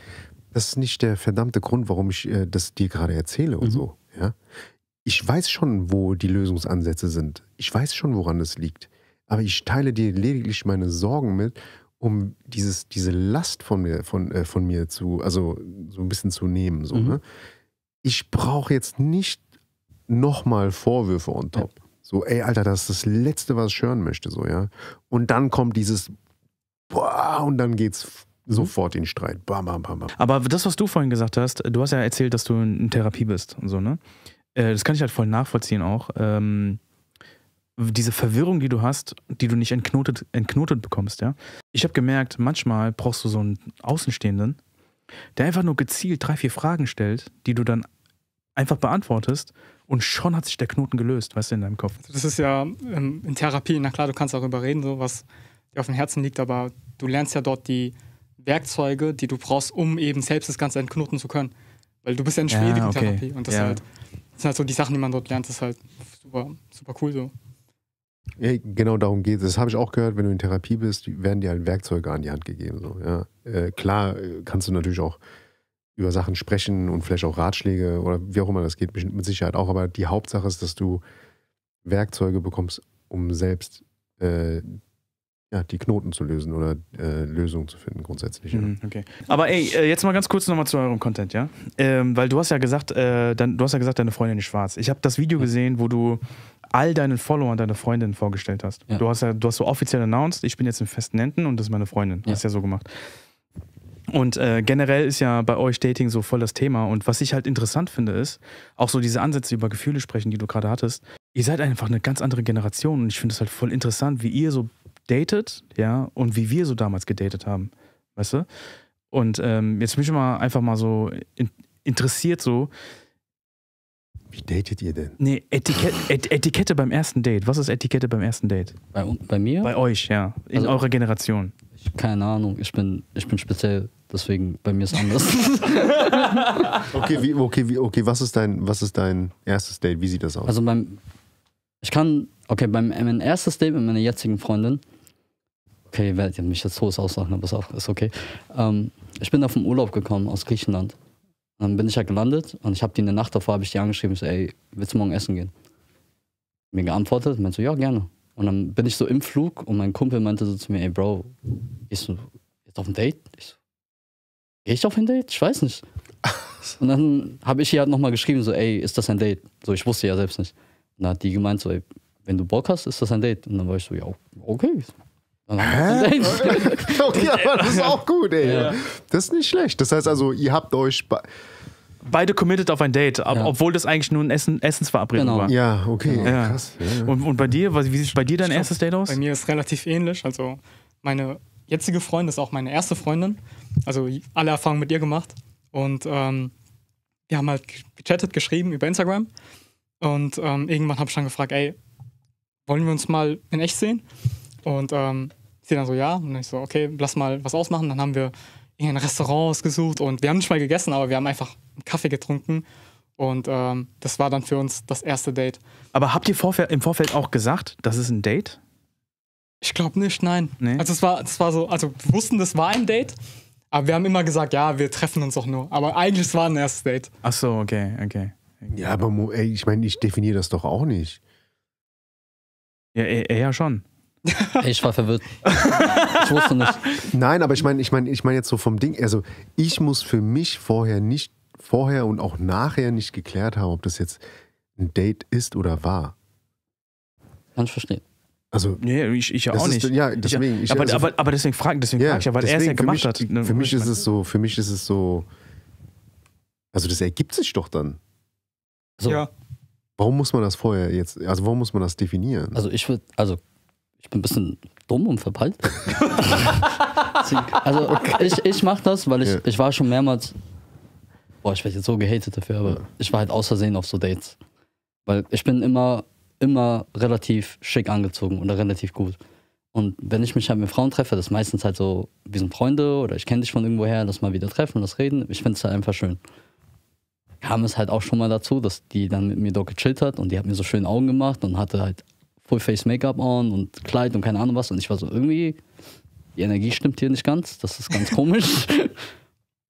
das ist nicht der verdammte Grund, warum ich das dir gerade erzähle und so. Ja? Ich weiß schon, wo die Lösungsansätze sind. Ich weiß schon, woran es liegt. Aber ich teile dir lediglich meine Sorgen mit, um diese Last von mir so ein bisschen zu nehmen. So, ne? Ich brauche jetzt nicht nochmal Vorwürfe on top. Ja. So, ey, Alter, das ist das Letzte, was ich hören möchte. So, ja? Und dann kommt dieses Boah, und dann geht's sofort in Streit. Bam, bam, bam, bam. Aber das, was du vorhin gesagt hast, du hast ja erzählt, dass du in Therapie bist und so, ne? Das kann ich halt voll nachvollziehen auch. Diese Verwirrung, die du hast, die du nicht entknotet bekommst, ja. Ich habe gemerkt, manchmal brauchst du so einen Außenstehenden, der einfach nur gezielt 3, 4 Fragen stellt, die du dann einfach beantwortest, und schon hat sich der Knoten gelöst, weißt du, in deinem Kopf. Das ist ja in Therapie, na klar, du kannst darüber reden, so was dir auf dem Herzen liegt, aber du lernst ja dort die Werkzeuge, die du brauchst, um eben selbst das Ganze entknoten zu können. Weil du bist ja in schwierigen Therapie, und das sind halt so die Sachen, die man dort lernt, das ist halt super, super cool so. Ja, genau darum geht es. Das habe ich auch gehört, wenn du in Therapie bist, werden dir halt Werkzeuge an die Hand gegeben. So, ja. Klar kannst du natürlich auch über Sachen sprechen und vielleicht auch Ratschläge oder wie auch immer, das geht mit Sicherheit auch, aber die Hauptsache ist, dass du Werkzeuge bekommst, um selbst die Knoten zu lösen oder Lösungen zu finden grundsätzlich. Ja. Okay. Aber ey, jetzt mal ganz kurz nochmal zu eurem Content, ja? Weil du hast ja gesagt, deine Freundin ist schwarz. Ich habe das Video gesehen, wo du all deinen Followern deine Freundin vorgestellt hast. Ja. Du hast so offiziell announced, ich bin jetzt in festen Händen und das ist meine Freundin. Ja. Hast ja so gemacht. Und generell ist ja bei euch Dating so voll das Thema. Und was ich halt interessant finde, ist, auch so diese Ansätze über Gefühle sprechen, die du gerade hattest. Ihr seid einfach eine ganz andere Generation, und ich finde es halt voll interessant, wie ihr so datet, ja, und wie wir so damals gedatet haben, weißt du? Und jetzt bin ich einfach mal so interessiert so. Wie datet ihr denn? Nee, Etikette beim ersten Date. Was ist Etikette beim ersten Date? Bei mir? Bei euch, ja. In eurer Generation. Keine Ahnung, ich bin speziell, deswegen bei mir ist es anders. Okay, was ist dein erstes Date? Wie sieht das aus? Also mein erstes Date mit meiner jetzigen Freundin, okay, ihr werdet mich jetzt so auslachen, aber ist okay. Ich bin auf den Urlaub gekommen aus Griechenland. Und dann bin ich ja gelandet und ich habe die in der Nacht davor, habe ich die angeschrieben, so, ey, willst du morgen essen gehen? Mir geantwortet, meinte so, ja, gerne. Und dann bin ich so im Flug und mein Kumpel meinte so zu mir, ey Bro, gehst du jetzt auf ein Date? Ich so, geh ich auf ein Date? Ich weiß nicht. Und dann habe ich ihr halt nochmal geschrieben, so, ey, ist das ein Date? So, ich wusste ja selbst nicht. Und dann hat die gemeint, so, ey, wenn du Bock hast, ist das ein Date. Und dann war ich so, ja, okay. Okay, aber das ist auch gut, ey. Ja. Das ist nicht schlecht. Das heißt also, ihr habt euch beide committed auf ein Date, obwohl das eigentlich nur ein Essensverabredung war. Ja, okay. Genau. Ja. Krass. Ja. Und bei dir, wie sieht bei dir dein erstes Date aus? Bei mir ist relativ ähnlich. Also meine jetzige Freundin ist auch meine erste Freundin. Also alle Erfahrungen mit ihr gemacht. Und wir haben halt gechattet, geschrieben über Instagram. Und irgendwann habe ich dann gefragt, ey, wollen wir uns mal in echt sehen? Und sie dann so, ja. Und ich so, okay, lass mal was ausmachen. Dann haben wir in ein Restaurant ausgesucht und wir haben nicht mal gegessen, aber wir haben einfach einen Kaffee getrunken. Und das war dann für uns das erste Date. Aber habt ihr im Vorfeld auch gesagt, das ist ein Date? Ich glaube nicht, nein. Nee. Also es war so, also wir wussten, das war ein Date, aber wir haben immer gesagt, ja, wir treffen uns auch nur. Aber eigentlich war ein erstes Date. Ach so, okay. Ja, aber ey, ich meine, ich definiere das doch auch nicht. Ja, schon. Ich war verwirrt. Ich wusste nicht. Nein, aber ich meine jetzt so vom Ding, also ich muss für mich vorher und auch nachher nicht geklärt haben, ob das jetzt ein Date ist oder war. Kann ich verstehen. Also, Nee, ich ja das auch ist- nicht. ja, deswegen, aber deswegen frage ich ja, weil er es ja gemacht hat. Ne? Für mich ist es so, also das ergibt sich doch dann. So. Ja. Warum muss man das vorher jetzt, also warum muss man das definieren? Also ich bin ein bisschen dumm und verpeilt. Also ich mache das, weil ich war schon mehrmals, ich werde jetzt so gehatet dafür, aber ich war halt aus Versehen auf so Dates. Weil ich bin immer relativ schick angezogen oder relativ gut. Und wenn ich mich halt mit Frauen treffe, das ist meistens halt so, wir sind Freunde oder ich kenne dich von irgendwoher, lass mal wieder treffen, lass reden. Ich finde es halt einfach schön. Kam es halt auch schon mal dazu, dass die dann mit mir dort gechillt hat und die hat mir so schön Augen gemacht und hatte halt Full-Face-Make-up on und Kleid und keine Ahnung was. Und ich war so, irgendwie, die Energie stimmt hier nicht ganz, das ist ganz komisch.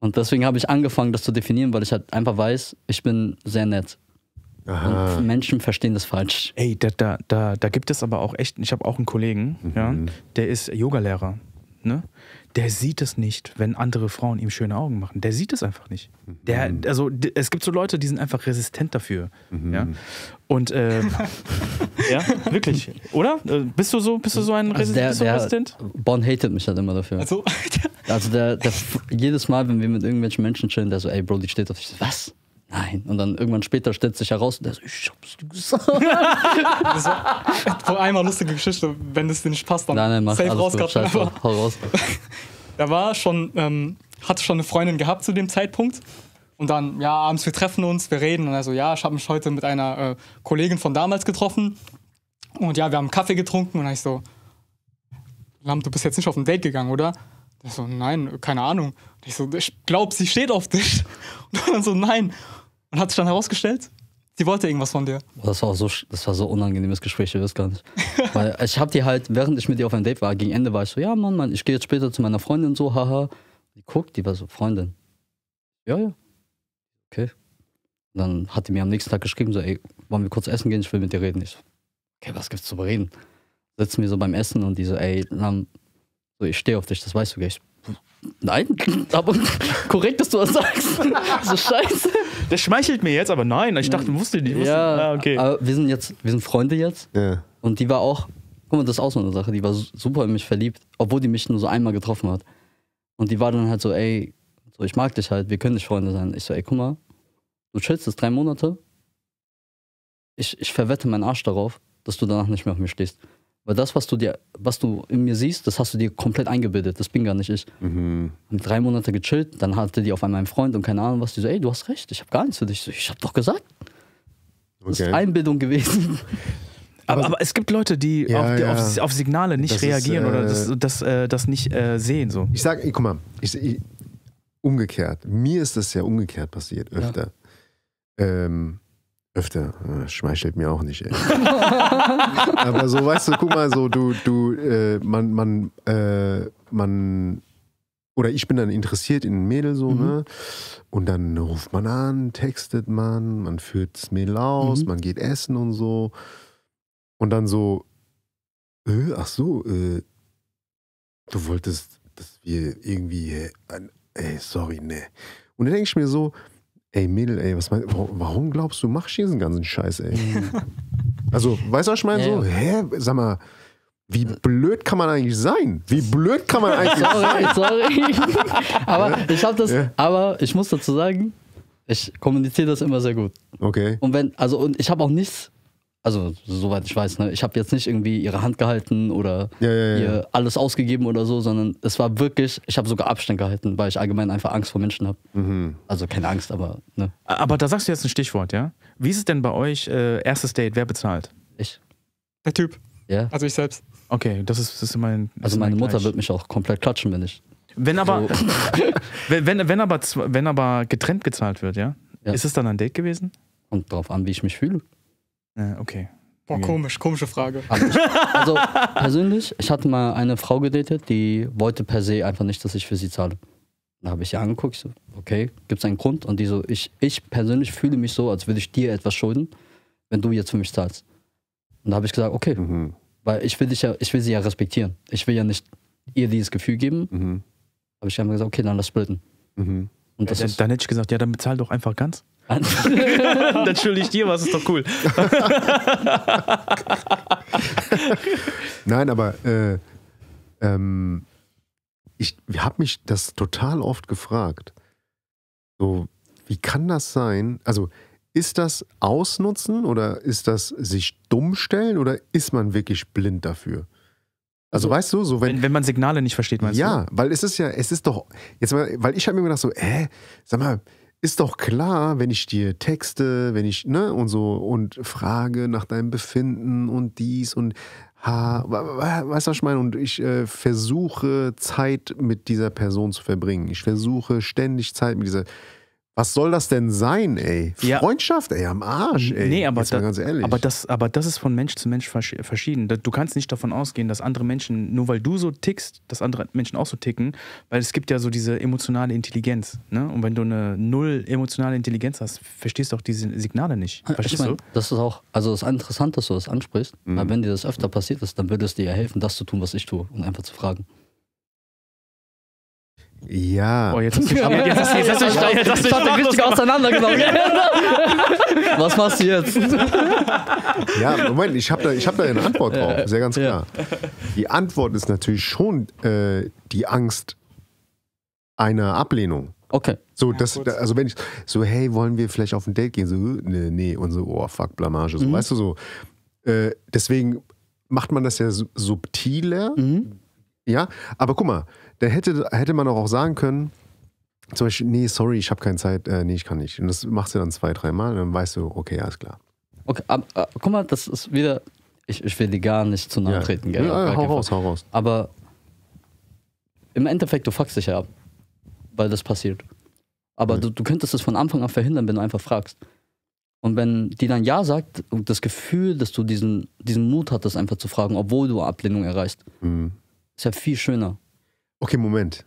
Und deswegen habe ich angefangen, das zu definieren, weil ich halt einfach weiß, ich bin sehr nett. Aha. Und Menschen verstehen das falsch. Ey, da gibt es aber auch echt, ich habe auch einen Kollegen, ja, der ist Yogalehrer, ne? Der sieht es nicht, wenn andere Frauen ihm schöne Augen machen. Der sieht es einfach nicht. Es gibt so Leute, die sind einfach resistent dafür. Ja? Und ja, wirklich, oder? Bist du so ein resistent? Bon hatet mich halt immer dafür. Also, Also der jedes Mal, wenn wir mit irgendwelchen Menschen chillen, der so, ey Bro, die steht auf dich. Was? Nein. Und dann irgendwann später stellt sich heraus, der so, ich hab's dir gesagt. das war vor einmal lustige Geschichte, wenn es dir nicht passt, dann Nein, mach safe alles gut, rauscutten. scheiße, Aber hau raus. er war schon, hatte schon eine Freundin gehabt zu dem Zeitpunkt. Und dann, ja, abends, wir treffen uns, wir reden. Und er so, ja, ich habe mich heute mit einer Kollegin von damals getroffen. Und ja, wir haben Kaffee getrunken. Und dann ich so, Lam, du bist jetzt nicht auf ein Date gegangen, oder? Der so, nein, keine Ahnung. Und ich so, ich glaube, sie steht auf dich. Und dann so, nein. Und hat sich dann herausgestellt, sie wollte irgendwas von dir. Das war so ein unangenehmes Gespräch, ihr wisst gar nicht. Weil ich hab die halt, während ich mit ihr auf einem Date war, gegen Ende war ich so, ja Mann, ich gehe jetzt später zu meiner Freundin so, haha. Die guckt, die war so, Freundin. Ja. Okay. Und dann hat die mir am nächsten Tag geschrieben, so, ey, wollen wir kurz essen gehen, ich will mit dir reden. Ich so, okay, was gibt's zu bereden? Sitzen wir so beim Essen und die so, ey, Lam, so, ich stehe auf dich, das weißt du gleich. Nein, aber korrekt, dass du das sagst. So scheiße. Der schmeichelt mir jetzt, aber nein, ich dachte, wusste nicht. Ja, okay. aber wir sind Freunde jetzt. Ja. Und die war auch, guck mal, das ist auch so eine Sache, die war super in mich verliebt, obwohl die mich nur so einmal getroffen hat. Und die war dann halt so, ey, so, ich mag dich halt, wir können nicht Freunde sein. Ich so, ey, guck mal, du chillst jetzt 3 Monate. Ich verwette meinen Arsch darauf, dass du danach nicht mehr auf mir stehst. Weil das, was du in mir siehst, das hast du dir komplett eingebildet. Das bin gar nicht ich. Mhm. Und 3 Monate gechillt, dann hatte die auf einmal einen Freund und keine Ahnung was. Die so, ey, du hast recht, ich habe gar nichts für dich. Ich hab doch gesagt. Das ist Einbildung gewesen. Aber es gibt Leute, die auf Signale nicht Das reagieren ist, oder das nicht sehen. So. Ich sag, guck mal, umgekehrt. Mir ist das ja umgekehrt passiert, öfter. Schmeichelt mir auch nicht, ey. Aber so, weißt du, guck mal, so, man, oder ich bin dann interessiert in ein Mädel, so, ne? Und dann ruft man an, textet man führt das Mädel aus, man geht essen und so. Und dann so, du wolltest, dass wir irgendwie, sorry, ne. Und dann denke ich mir so, ey Mädel, ey, warum glaubst du, machst du diesen ganzen Scheiß, ey? Also, weißt du, was ich meine? So, sag mal, wie blöd kann man eigentlich sein? Wie blöd kann man eigentlich sein? Sorry. Aber aber ich muss dazu sagen, ich kommuniziere das immer sehr gut. Okay. Und ich habe auch nichts, also soweit ich weiß, ne, ich habe jetzt nicht irgendwie ihre Hand gehalten oder ihr alles ausgegeben oder so, sondern es war wirklich, ich habe sogar Abstand gehalten, weil ich allgemein einfach Angst vor Menschen habe. Mhm. Also keine Angst, aber ne. Aber da sagst du jetzt ein Stichwort, ja? Wie ist es denn bei euch, erstes Date, wer bezahlt? Ich. Der Typ. Ja. Also ich selbst. Okay, das ist immerhin. Also meine Mutter wird mich auch komplett klatschen, wenn ich. Wenn aber, wenn aber getrennt gezahlt wird, ja? Ist es dann ein Date gewesen? Kommt drauf an, wie ich mich fühle. Ja, okay. Boah, komische Frage. Also persönlich, ich hatte mal eine Frau gedatet, die wollte per se einfach nicht, dass ich für sie zahle. Da habe ich sie angeguckt, ich so, okay, gibt es einen Grund? Und die so, ich persönlich fühle mich so, als würde ich dir etwas schulden, wenn du jetzt für mich zahlst. Und da habe ich gesagt, okay, weil ich will sie ja respektieren. Ich will ja nicht ihr dieses Gefühl geben. Habe ich einfach gesagt, okay, dann lass splitten. Und das dann hätte ich gesagt, ja, dann bezahl doch einfach ganz. Dann schulde ich dir was, ist doch cool. Nein, aber ich habe mich das total oft gefragt. So, wie kann das sein? Also, ist das Ausnutzen oder ist das sich dumm stellen oder ist man wirklich blind dafür? Also, weißt du, so wenn man Signale nicht versteht, meinst du? Ja, weil es ist doch, jetzt mal, weil ich habe mir gedacht so, sag mal, ist doch klar, wenn ich dir texte, wenn ich, ne, und so, und frage nach deinem Befinden und dies und weißt du, was ich meine? Und ich versuche Zeit mit dieser Person zu verbringen. Ich versuche ständig Zeit mit dieser. Was soll das denn sein, ey? Ja. Freundschaft, ey, am Arsch, ey. Nee, aber, jetzt mal ganz ehrlich. aber das ist von Mensch zu Mensch verschieden. Du kannst nicht davon ausgehen, dass andere Menschen, nur weil du so tickst, dass andere Menschen auch so ticken, weil es gibt ja so diese emotionale Intelligenz. Ne? Und wenn du eine null emotionale Intelligenz hast, verstehst du auch diese Signale nicht. Verstehst du? Das ist auch, also es ist interessant, dass du das ansprichst, weil wenn dir das öfter passiert ist, dann würde es dir ja helfen, das zu tun, was ich tue und einfach zu fragen. Ja. Oh, jetzt hast du dich richtig auseinandergenommen. Was machst du jetzt? Ja, Moment, ich hab da eine Antwort drauf, sehr ganz klar. Die Antwort ist natürlich schon die Angst einer Ablehnung. Okay. So, also wenn ich so, hey, wollen wir vielleicht auf ein Date gehen? So, nee, und so, oh fuck, Blamage. So, weißt du so. Deswegen macht man das ja subtiler. Ja, aber guck mal, da hätte man auch sagen können, zum Beispiel, nee, sorry, ich habe keine Zeit, nee, ich kann nicht. Und das machst du dann 2-3 Mal und dann weißt du, okay, alles klar. Okay, guck mal, das ist wieder, ich will dir gar nicht zu nahe treten, gell? Ja, hau raus. Aber im Endeffekt, du fuckst dich ja ab, weil das passiert. Aber du könntest es von Anfang an verhindern, wenn du einfach fragst. Und wenn die dann Ja sagt und das Gefühl, dass du diesen Mut hattest, einfach zu fragen, obwohl du Ablehnung erreichst, ist ja viel schöner. Okay, Moment.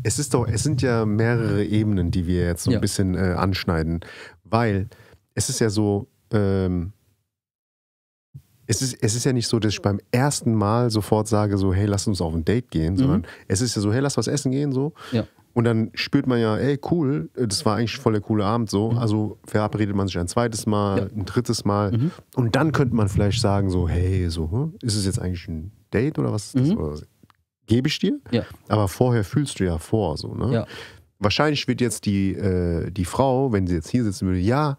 Es sind ja mehrere Ebenen, die wir jetzt so ein bisschen anschneiden. Weil es ist ja so, es ist ja nicht so, dass ich beim ersten Mal sofort sage, so, hey, lass uns auf ein Date gehen, sondern es ist ja so, hey, lass was essen gehen, so. Ja. Und dann spürt man ja, ey, cool, das war eigentlich voll der coole Abend, so. Also verabredet man sich ein zweites Mal, ein drittes Mal. Und dann könnte man vielleicht sagen, so, hey, so, ist es jetzt eigentlich ein Date oder was ist das? Oder gebe ich dir? Ja. Aber vorher fühlst du ja vor, so, ne? Ja. Wahrscheinlich wird jetzt die Frau, wenn sie jetzt hier sitzen würde, ja,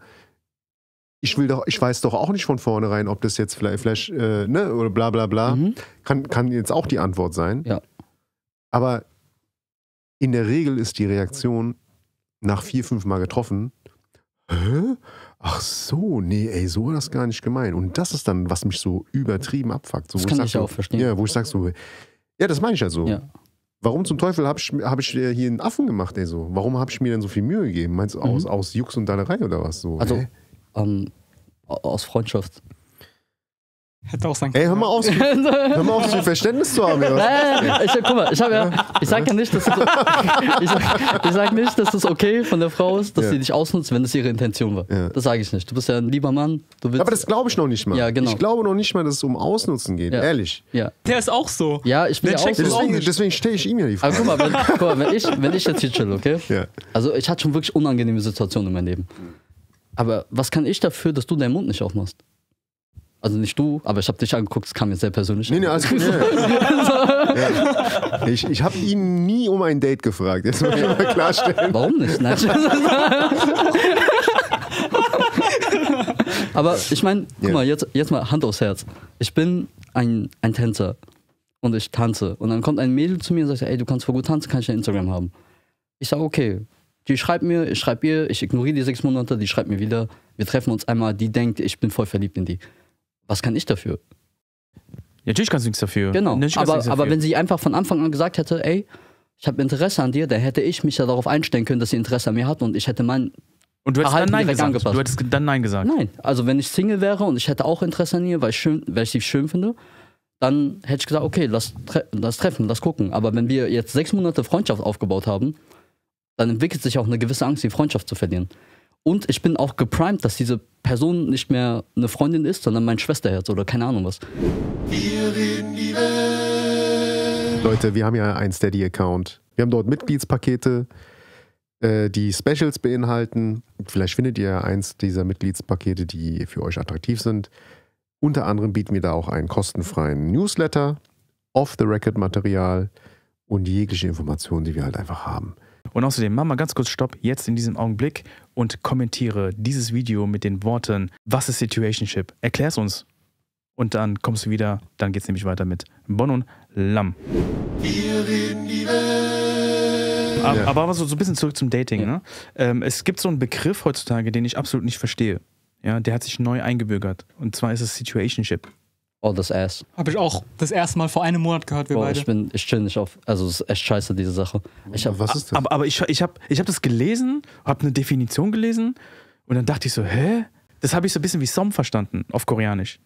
ich weiß doch auch nicht von vornherein, ob das jetzt vielleicht ne, oder bla bla bla. Kann jetzt auch die Antwort sein. Ja. Aber in der Regel ist die Reaktion nach 4-5 Mal getroffen, hä? Ach so, nee, ey, so war das gar nicht gemeint. Und das ist dann, was mich so übertrieben abfuckt. So, das kann ich auch verstehen. Ja, wo ich sag so, ja, das meine ich ja so. Ja. Warum zum Teufel hab ich hier einen Affen gemacht, ey, so? Warum habe ich mir denn so viel Mühe gegeben? Meinst du aus Jux und Dallerei oder was? So, also, aus Freundschaft. Hätte auch sein können. Ey, hör mal auf, so viel Verständnis zu haben. Guck mal, ich sag ja nicht, dass ich sag nicht, dass es okay von der Frau ist, dass sie dich ausnutzt, wenn es ihre Intention war. Ja. Das sage ich nicht. Du bist ja ein lieber Mann. Aber das glaube ich noch nicht mal. Ja, genau. Ich glaube noch nicht mal, dass es um Ausnutzen geht, ehrlich. Ja. Der ist auch so. Ja, ich bin ja auch so. Deswegen stelle ich ihm ja die Frage. Aber guck mal, wenn ich jetzt hier chill, okay? Ja. Also ich hatte schon wirklich unangenehme Situationen in meinem Leben. Aber was kann ich dafür, dass du deinen Mund nicht aufmachst? Also nicht du, aber ich habe dich angeguckt, es kam mir sehr persönlich. Nee, alles gut. Ja. Ich habe ihn nie um ein Date gefragt. Jetzt muss ich mal klarstellen. Warum nicht? Nein. Aber ich meine, guck mal, jetzt mal Hand aufs Herz. Ich bin ein Tänzer und ich tanze. Und dann kommt ein Mädel zu mir und sagt, ey, du kannst voll gut tanzen, kann ich dein Instagram haben? Ich sage, okay. Die schreibt mir, ich schreibe ihr, ich ignoriere die 6 Monate, die schreibt mir wieder. Wir treffen uns einmal, die denkt, ich bin voll verliebt in die. Was kann ich dafür? Ja, natürlich kannst du nichts dafür. Genau, aber wenn sie einfach von Anfang an gesagt hätte, ey, ich habe Interesse an dir, dann hätte ich mich ja darauf einstellen können, dass sie Interesse an mir hat und ich hätte mein Und du hättest dann Nein gesagt. Angepasst. Du hättest dann Nein gesagt. Nein, also wenn ich Single wäre und ich hätte auch Interesse an ihr, weil ich sie schön finde, dann hätte ich gesagt, okay, lass treffen, lass gucken. Aber wenn wir jetzt 6 Monate Freundschaft aufgebaut haben, dann entwickelt sich auch eine gewisse Angst, die Freundschaft zu verlieren. Und ich bin auch geprimed, dass diese Person nicht mehr eine Freundin ist, sondern mein Schwesterherz oder keine Ahnung was. Wir reden die Welt. Leute, wir haben ja einen Steady-Account. Wir haben dort Mitgliedspakete, die Specials beinhalten. Vielleicht findet ihr eins dieser Mitgliedspakete, die für euch attraktiv sind. Unter anderem bieten wir da auch einen kostenfreien Newsletter, Off-the-Record-Material und jegliche Informationen, die wir halt einfach haben. Und außerdem, mach mal ganz kurz Stopp, jetzt in diesem Augenblick und kommentiere dieses Video mit den Worten, was ist Situationship? Erklär's uns. Und dann kommst du wieder, dann geht's nämlich weiter mit Bon und Lam. Wir reden die Welt. Aber so ein bisschen zurück zum Dating. Ne? Es gibt so einen Begriff heutzutage, den ich absolut nicht verstehe. Ja, der hat sich neu eingebürgert. Und zwar ist es Situationship. Oh, das Ass. Habe ich auch das erste Mal vor einem Monat gehört, wir beide. Ich chill nicht auf. Also, es ist echt scheiße, diese Sache. Was ist das? Aber ich hab das gelesen, habe eine Definition gelesen und dann dachte ich so, hä? Das habe ich so ein bisschen wie Som verstanden, auf Koreanisch.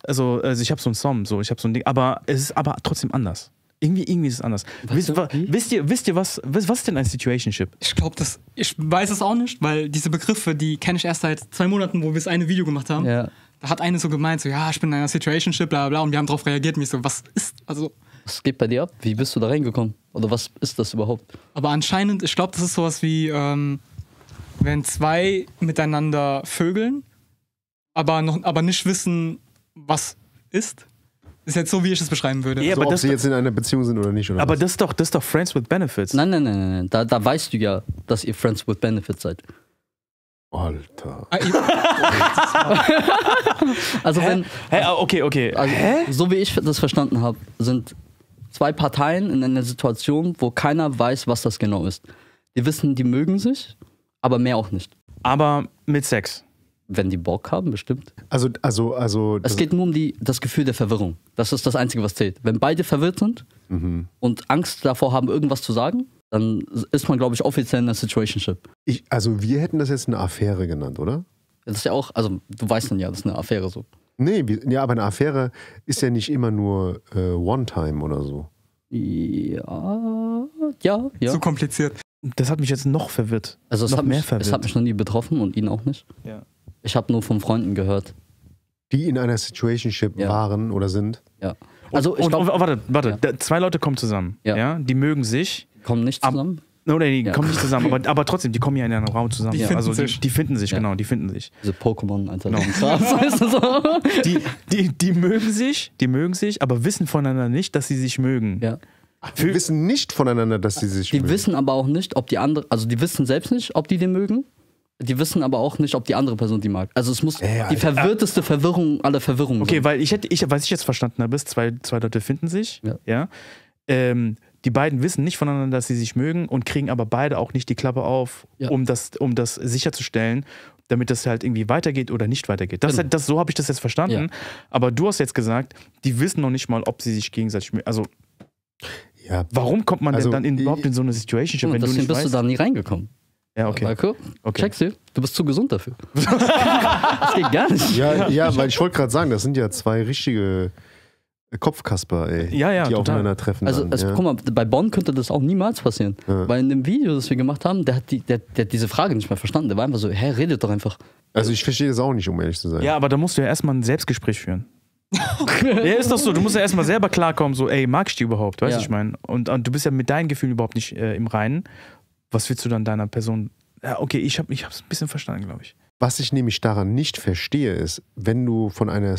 Also ich habe so ein Som, ich habe so ein Ding, aber es ist aber trotzdem anders. Irgendwie ist es anders. Wisst ihr, was ist denn ein Situationship? Ich weiß es auch nicht, weil diese Begriffe, die kenne ich erst seit 2 Monaten, wo wir das eine Video gemacht haben. Ja. Da hat eine so gemeint, so, ja, ich bin in einer Situationship, bla bla, und wir haben darauf reagiert, mich so, was ist, also... Was geht bei dir ab? Wie bist du da reingekommen? Oder was ist das überhaupt? Aber anscheinend, ich glaube, das ist sowas wie, wenn 2 miteinander vögeln, aber nicht wissen, was ist. Ist jetzt so, wie ich es beschreiben würde. Ja, Also, aber ob sie jetzt in einer Beziehung sind oder nicht. Oder aber was? das ist doch Friends with Benefits. Nein. Da weißt du ja, dass ihr Friends with Benefits seid. Alter. Also wenn, Okay. also, so wie ich das verstanden habe, sind 2 Parteien in einer Situation, wo keiner weiß, was das genau ist. Die wissen, die mögen sich, aber mehr auch nicht. Aber mit Sex. Wenn die Bock haben, bestimmt. Also Es geht nur um das Gefühl der Verwirrung. Das ist das Einzige, was zählt. Wenn beide verwirrt sind und Angst davor haben, irgendwas zu sagen, dann ist man, glaube ich, offiziell in einer Situationship. Also wir hätten das jetzt eine Affäre genannt, oder? Das ist ja auch, also du weißt dann ja, das ist eine Affäre so. Nee, aber eine Affäre ist ja nicht immer nur One-Time oder so. Ja. Zu kompliziert. Das hat mich jetzt noch verwirrt. Also es noch hat mehr mich, verwirrt. es hat mich noch nie betroffen und ihn auch nicht. Ja. Ich habe nur von Freunden gehört. Die in einer Situationship waren oder sind. Ja. Also ich Und glaube, warte. 2 Leute kommen zusammen. Ja. Ja? Die mögen sich. kommen nicht zusammen. Oder die Ja. kommen nicht zusammen, aber trotzdem, die kommen ja in einem Raum zusammen. Die finden sich. Die finden sich, Ja. genau, die finden sich. Diese Pokémon, Alter. Genau. Krass, weißt du so? Die mögen sich, aber wissen voneinander nicht, dass sie sich mögen. Ja. Die wissen nicht voneinander, dass sie sich Die mögen. wissen aber auch nicht, ob die andere, also die wissen selbst nicht, ob die den mögen. Die wissen aber auch nicht, ob die andere Person die mag. Also es muss die verwirrteste Verwirrung aller Verwirrungen Okay, sein. weil was ich jetzt verstanden habe, ist, zwei Leute finden sich, Ja. die beiden wissen nicht voneinander, dass sie sich mögen und kriegen aber beide auch nicht die Klappe auf, Ja. um das sicherzustellen, damit das halt irgendwie weitergeht oder nicht weitergeht. Genau. So habe ich das jetzt verstanden. Ja. Aber du hast jetzt gesagt, die wissen noch nicht mal, ob sie sich gegenseitig mögen. Also Ja. warum kommt man Also, denn dann überhaupt in so eine Situation, Und wenn du deswegen nicht bist weißt? du da nie reingekommen. Ja, okay. Okay. Okay. Checkst du? Du bist zu gesund dafür. Das geht gar nicht. Ja, weil ich wollte gerade sagen, das sind ja 2 richtige Kopfkasper, ey, Ja, die total. aufeinandertreffen. Also, dann, guck mal, bei Bonn könnte das auch niemals passieren. Ja. Weil in dem Video, das wir gemacht haben, der hat diese Frage nicht mehr verstanden. Der war einfach so, redet doch einfach. Also ich verstehe das auch nicht, um ehrlich zu sein. Ja, aber da musst du ja erstmal ein Selbstgespräch führen. Ja, ist doch so. Du musst ja erstmal selber klarkommen, so, ey, mag ich die überhaupt? Weißt du, Ja. ich meine? Und du bist ja mit deinen Gefühlen überhaupt nicht im Reinen. Was willst du dann deiner Person? Ja, okay, ich hab's ein bisschen verstanden, glaube ich. Was ich nämlich daran nicht verstehe, ist, wenn du von einer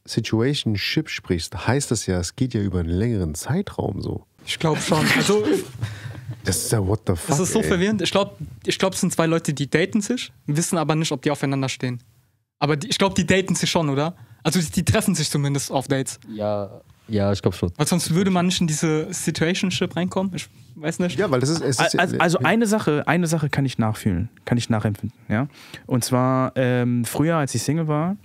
Situationship sprichst, heißt das ja, es geht ja über einen längeren Zeitraum so. Ich glaube schon. Also, Das ist ja what the fuck, das ist so ey. verwirrend. Ich glaube, es sind 2 Leute, die daten sich, wissen aber nicht, ob die aufeinander stehen. Aber ich glaube, die daten sich schon, oder? Also die treffen sich zumindest auf Dates. Ja, ich glaube schon. Weil sonst würde man nicht in diese Situationship reinkommen. Ich weiß nicht. Ja, weil es ist Also eine Sache kann ich nachfühlen, kann ich nachempfinden, ja. Und zwar, früher, als ich Single war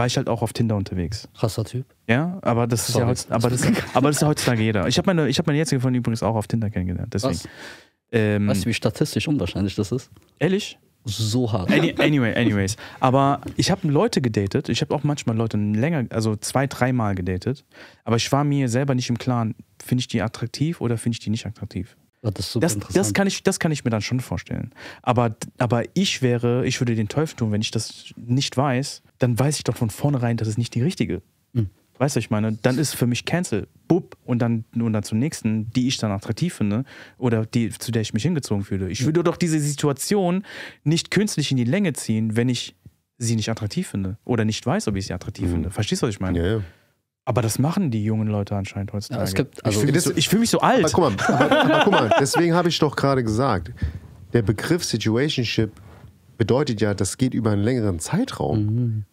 ich halt auch auf Tinder unterwegs. Krasser Typ. Ja, aber das ist Sorry. aber das ist ja heutzutage jeder. Ich habe meine jetzige Freundin übrigens auch auf Tinder kennengelernt, deswegen. Was? Weißt du, wie statistisch unwahrscheinlich das ist? Ehrlich? So hart. Anyways. Aber ich habe Leute gedatet. Ich habe auch manchmal Leute länger, also 2-3 Mal gedatet. Aber ich war mir selber nicht im Klaren, finde ich die attraktiv oder finde ich die nicht attraktiv. Das ist super interessant. Das kann ich mir dann schon vorstellen. Aber ich würde den Teufel tun, wenn ich das nicht weiß, dann weiß ich doch von vornherein, dass es nicht die richtige. Weißt du, ich meine, dann ist für mich Cancel, bupp, und dann zur nächsten, die ich dann attraktiv finde oder die, zu der ich mich hingezogen fühle. Ich würde doch diese Situation nicht künstlich in die Länge ziehen, wenn ich sie nicht attraktiv finde oder nicht weiß, ob ich sie attraktiv finde. Verstehst du, was ich meine? Ja. Aber das machen die jungen Leute anscheinend heutzutage. Ja, es gibt, also Ich fühl mich so alt. Aber guck mal, deswegen habe ich doch gerade gesagt, der Begriff Situationship bedeutet ja, das geht über einen längeren Zeitraum.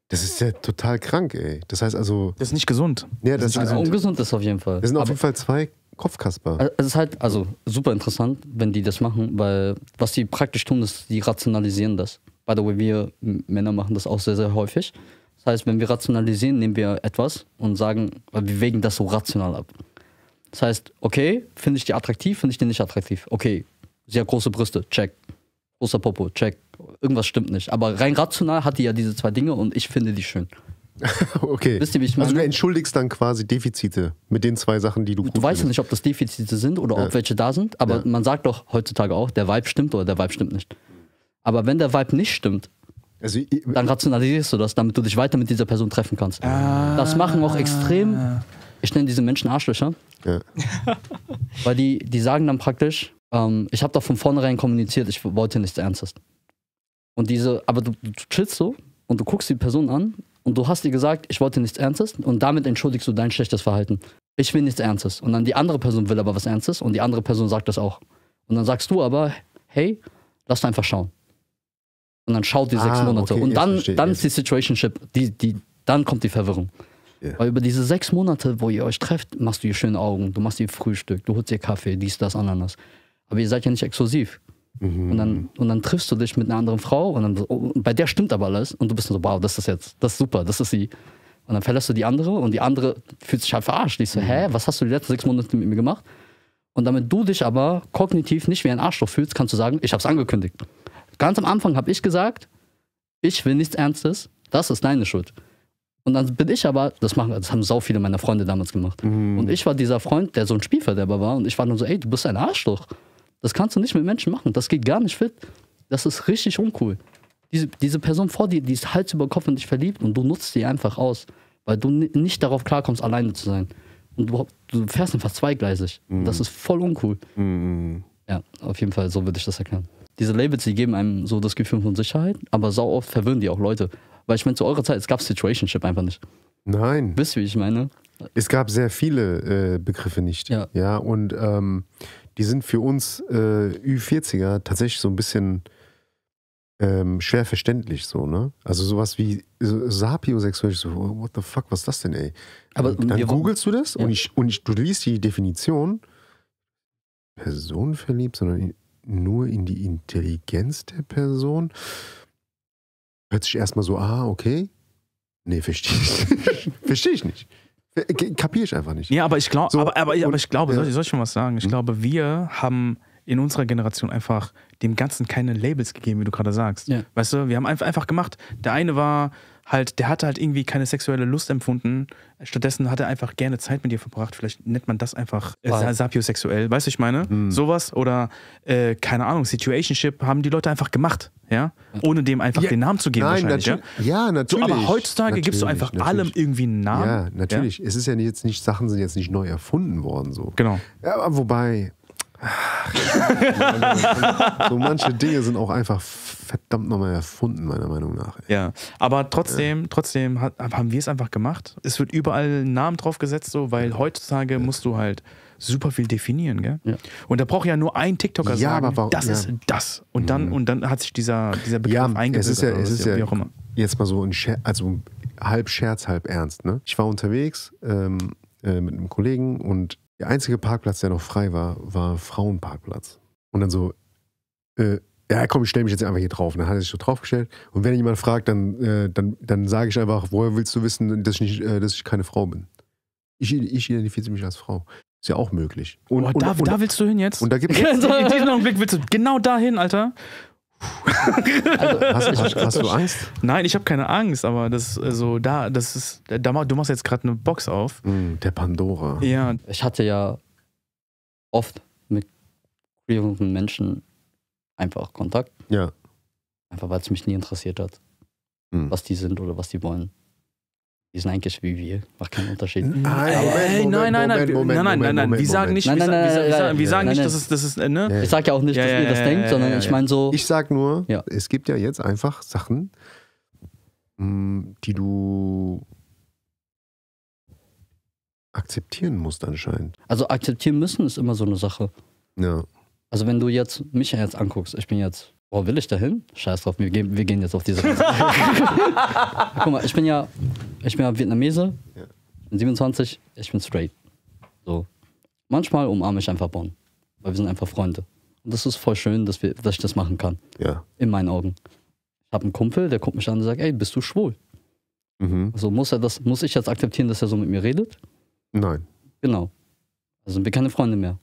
Das ist ja total krank, ey. Das heißt also... Das ist nicht gesund. Ja, das ist ungesund ist auf jeden Fall. Das sind auf jeden Fall zwei Kopfkasper. Es ist halt also super interessant, wenn die das machen, weil was die praktisch tun, ist, die rationalisieren das. By the way, wir Männer machen das auch sehr, sehr häufig. Das heißt, wenn wir rationalisieren, nehmen wir etwas und sagen, wir wägen das so rational ab. Das heißt, okay, finde ich die attraktiv, finde ich die nicht attraktiv. Okay, sie hat große Brüste, check. Großer Popo, check. Irgendwas stimmt nicht. Aber rein rational hat die ja diese zwei Dinge und ich finde die schön. Okay. Wisst ihr, wie ich meine? Also du entschuldigst dann quasi Defizite mit den zwei Sachen, die du gut Du weißt ja findest. nicht, ob das Defizite sind oder ob welche da sind, aber man sagt doch heutzutage auch, der Vibe stimmt oder der Vibe stimmt nicht. Aber wenn der Vibe nicht stimmt, Also, dann rationalisierst du das, damit du dich weiter mit dieser Person treffen kannst. Das machen auch extrem, ich nenne diese Menschen Arschlöcher, ja. weil die sagen dann praktisch, ich habe doch von vornherein kommuniziert, ich wollte nichts Ernstes. Und aber du chillst so und du guckst die Person an und du hast ihr gesagt, ich wollte nichts Ernstes und damit entschuldigst du dein schlechtes Verhalten. Ich will nichts Ernstes. Und dann die andere Person will aber was Ernstes und die andere Person sagt das auch. Und dann sagst du aber, hey, lass einfach schauen. Und dann schaut die 6 Monate. Okay, und dann verstehe, ist die Situationship, dann kommt die Verwirrung. Yeah. Weil über diese 6 Monate, wo ihr euch trefft, machst du ihr schöne Augen, du machst ihr Frühstück, du holst ihr Kaffee, dies, das, Ananas. Aber ihr seid ja nicht exklusiv. Und dann triffst du dich mit einer anderen Frau und bei der stimmt aber alles und du bist so, wow, das ist super, das ist sie. Und dann verlässt du die andere und die andere fühlt sich halt verarscht. Die so, was hast du die letzten 6 Monate mit mir gemacht? Und damit du dich aber kognitiv nicht wie ein Arschloch fühlst, kannst du sagen, ich hab's angekündigt. Ganz am Anfang habe ich gesagt, ich will nichts Ernstes, das ist deine Schuld. Und dann bin ich aber, das haben sau viele meiner Freunde damals gemacht. Und ich war dieser Freund, der so ein Spielverderber war und ich war nur so, ey, du bist ein Arschloch. Das kannst du nicht mit Menschen machen, das geht gar nicht fit. Das ist richtig uncool. Diese Person vor dir, die ist Hals über Kopf in dich verliebt und du nutzt sie einfach aus, weil du nicht darauf klarkommst, alleine zu sein. Und du fährst einfach zweigleisig. Das ist voll uncool. Ja, auf jeden Fall, so würde ich das erklären. Diese Labels, die geben einem so das Gefühl von Sicherheit, aber sau oft verwirren die auch Leute. Weil ich meine, zu eurer Zeit, es gab Situationship einfach nicht. Nein. Wisst ihr, wie ich meine? Es gab sehr viele Begriffe nicht. Ja, und die sind für uns Ü40er tatsächlich so ein bisschen schwer verständlich, so, ne? Also sowas wie sapiosexuell, so, what the fuck, was ist das denn, ey? Aber dann googelst du das ja. und du liest die Definition, Person verliebt, sondern nur in die Intelligenz der Person. Hört sich erstmal so, okay. Nee, verstehe ich nicht. Kapiere ich einfach nicht. Ja, aber ich glaube, So, aber ich glaube, ja. soll ich schon was sagen? Ich glaube, wir haben in unserer Generation einfach dem Ganzen keine Labels gegeben, wie du gerade sagst. Ja. Weißt du, wir haben einfach gemacht. Der eine war halt, der hatte halt irgendwie keine sexuelle Lust empfunden. Stattdessen hat er einfach gerne Zeit mit dir verbracht. Vielleicht nennt man das einfach sapiosexuell. Weißt du, ich meine? Sowas oder, keine Ahnung, Situationship haben die Leute einfach gemacht. Ja? Ohne dem einfach den Namen zu geben wahrscheinlich. Ja, natürlich. So, aber heutzutage gibst du einfach allem irgendwie einen Namen. Ja, natürlich. Ja? Es ist ja jetzt nicht, Sachen sind jetzt nicht neu erfunden worden. So. Genau. Ja, aber wobei, so manche Dinge sind auch einfach verdammt nochmal erfunden, meiner Meinung nach. Ja, aber trotzdem haben wir es einfach gemacht. Es wird überall ein Namen drauf gesetzt, so, weil heutzutage musst du halt super viel definieren, gell? Ja. Und da braucht ja nur ein TikToker sagen, aber das ist das. Und dann hat sich dieser Begriff eingesetzt. Es ist ja wie auch immer. Jetzt mal so also halb Scherz, halb ernst. Ne? Ich war unterwegs mit einem Kollegen und der einzige Parkplatz, der noch frei war, war Frauenparkplatz. Und dann so, ja komm, ich stelle mich jetzt einfach hier drauf. Und dann hat er sich so draufgestellt. Und wenn jemand fragt, dann sage ich einfach, woher willst du wissen, dass ich keine Frau bin? Ich identifiziere mich als Frau. Ist ja auch möglich. Und da willst du hin jetzt? Und da gibt in diesem Augenblick willst du genau dahin, Alter. Also, hast du Angst? Nein, ich habe keine Angst, aber das ist so, du machst jetzt gerade eine Box auf. Der Pandora. Ja. Ich hatte ja oft mit queeren Menschen einfach Kontakt. Ja. Einfach weil es mich nie interessiert hat, was die sind oder was die wollen. Die sind eigentlich wie wir, macht keinen Unterschied. Nein. Wir sagen nicht, das ist, ne? Ich sag ja auch nicht, dass ihr das denkt, sondern ich meine so. Ich sag nur, es gibt ja jetzt einfach Sachen, die du akzeptieren musst anscheinend. Also akzeptieren müssen ist immer so eine Sache. Ja. Also wenn du mich jetzt anguckst, ich bin jetzt, will ich da hin? Scheiß drauf, wir gehen jetzt auf diese Reise. Guck mal, ich bin ja Vietnamese, bin 27, ich bin straight. So. Manchmal umarme ich einfach Bonn, weil wir sind einfach Freunde. Und das ist voll schön, dass ich das machen kann. Ja. In meinen Augen. Ich habe einen Kumpel, der guckt mich an und sagt, ey, bist du schwul? Also muss ich jetzt akzeptieren, dass er so mit mir redet? Nein. Genau. Also sind wir keine Freunde mehr.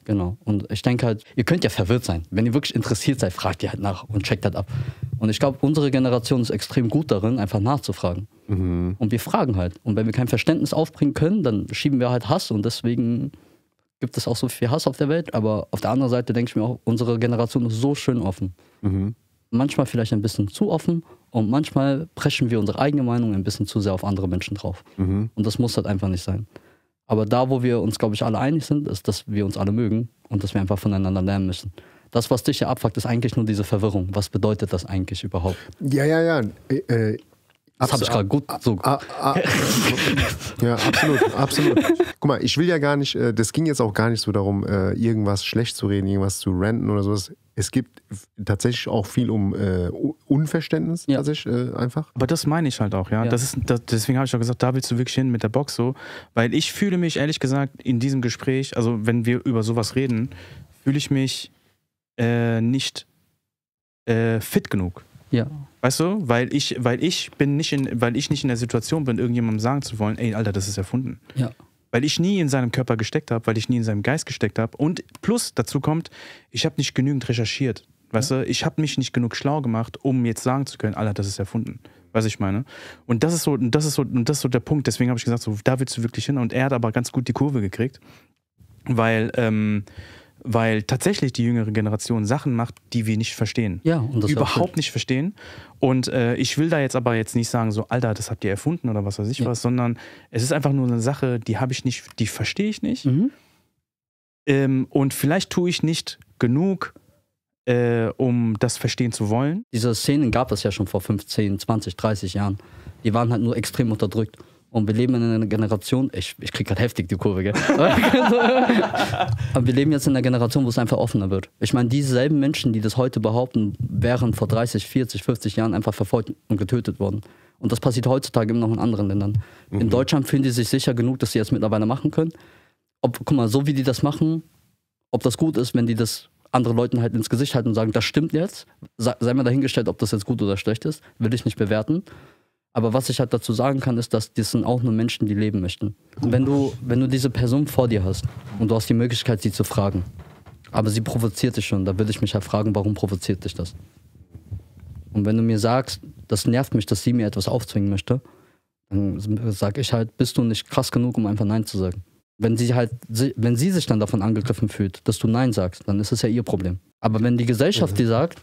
Genau. Und ich denke halt, ihr könnt ja verwirrt sein. Wenn ihr wirklich interessiert seid, fragt ihr halt nach und checkt halt ab. Und ich glaube, unsere Generation ist extrem gut darin, einfach nachzufragen. Und wir fragen halt. Und wenn wir kein Verständnis aufbringen können, dann schieben wir halt Hass. Und deswegen gibt es auch so viel Hass auf der Welt. Aber auf der anderen Seite denke ich mir auch, unsere Generation ist so schön offen. Manchmal vielleicht ein bisschen zu offen. Und manchmal preschen wir unsere eigene Meinung ein bisschen zu sehr auf andere Menschen drauf. Und das muss halt einfach nicht sein. Aber da, wo wir uns, glaube ich, alle einig sind, ist, dass wir uns alle mögen und dass wir einfach voneinander lernen müssen. Das, was dich ja abfuckt, ist eigentlich nur diese Verwirrung. Was bedeutet das eigentlich überhaupt? Ja. Das habe ich gerade gut so. Ja, absolut. Guck mal, ich will ja gar nicht, das ging jetzt auch gar nicht so darum, irgendwas schlecht zu reden, irgendwas zu ranten oder sowas. Es gibt tatsächlich auch viel um Unverständnis, tatsächlich einfach. Aber das meine ich halt auch, ja. Deswegen habe ich auch gesagt, da willst du wirklich hin mit der Box so. Weil ich fühle mich, ehrlich gesagt, in diesem Gespräch, also wenn wir über sowas reden, fühle ich mich nicht fit genug. Ja. Weißt du? Weil ich nicht in der Situation bin, irgendjemandem sagen zu wollen, ey, Alter, das ist erfunden. Ja. Weil ich nie in seinem Körper gesteckt habe, weil ich nie in seinem Geist gesteckt habe. Und plus dazu kommt, ich habe nicht genügend recherchiert. Weißt du? Ich habe mich nicht genug schlau gemacht, um jetzt sagen zu können, Alter, das ist erfunden. Weißt du, ich meine? Und das ist so der Punkt. Deswegen habe ich gesagt, so, da willst du wirklich hin. Und er hat aber ganz gut die Kurve gekriegt. Weil tatsächlich die jüngere Generation Sachen macht, die wir nicht verstehen. Ja, und das überhaupt nicht verstehen. Und ich will da jetzt aber nicht sagen, so, Alter, das habt ihr erfunden oder was weiß ich was, sondern es ist einfach nur eine Sache, die verstehe ich nicht. Und vielleicht tue ich nicht genug, um das verstehen zu wollen. Diese Szenen gab es ja schon vor 15, 20, 30 Jahren. Die waren halt nur extrem unterdrückt. Und wir leben in einer Generation, ich krieg gerade heftig die Kurve, gell? Aber wir leben jetzt in einer Generation, wo es einfach offener wird. Ich meine, dieselben Menschen, die das heute behaupten, wären vor 30, 40, 50 Jahren einfach verfolgt und getötet worden. Und das passiert heutzutage immer noch in anderen Ländern. In Deutschland fühlen die sich sicher genug, dass sie das mittlerweile machen können. Guck mal, so wie die das machen, ob das gut ist, wenn die das andere Leuten halt ins Gesicht halten und sagen, das stimmt jetzt, sei mal dahingestellt, ob das jetzt gut oder schlecht ist, will ich nicht bewerten. Aber was ich halt dazu sagen kann, ist, dass das sind auch nur Menschen, die leben möchten. Und wenn du diese Person vor dir hast und du hast die Möglichkeit, sie zu fragen, aber sie provoziert dich schon, da würde ich mich halt fragen, warum provoziert dich das? Und wenn du mir sagst, das nervt mich, dass sie mir etwas aufzwingen möchte, dann sage ich halt, bist du nicht krass genug, um einfach Nein zu sagen. Wenn sie sich dann davon angegriffen fühlt, dass du Nein sagst, dann ist es ja ihr Problem. Aber wenn die Gesellschaft dir sagt,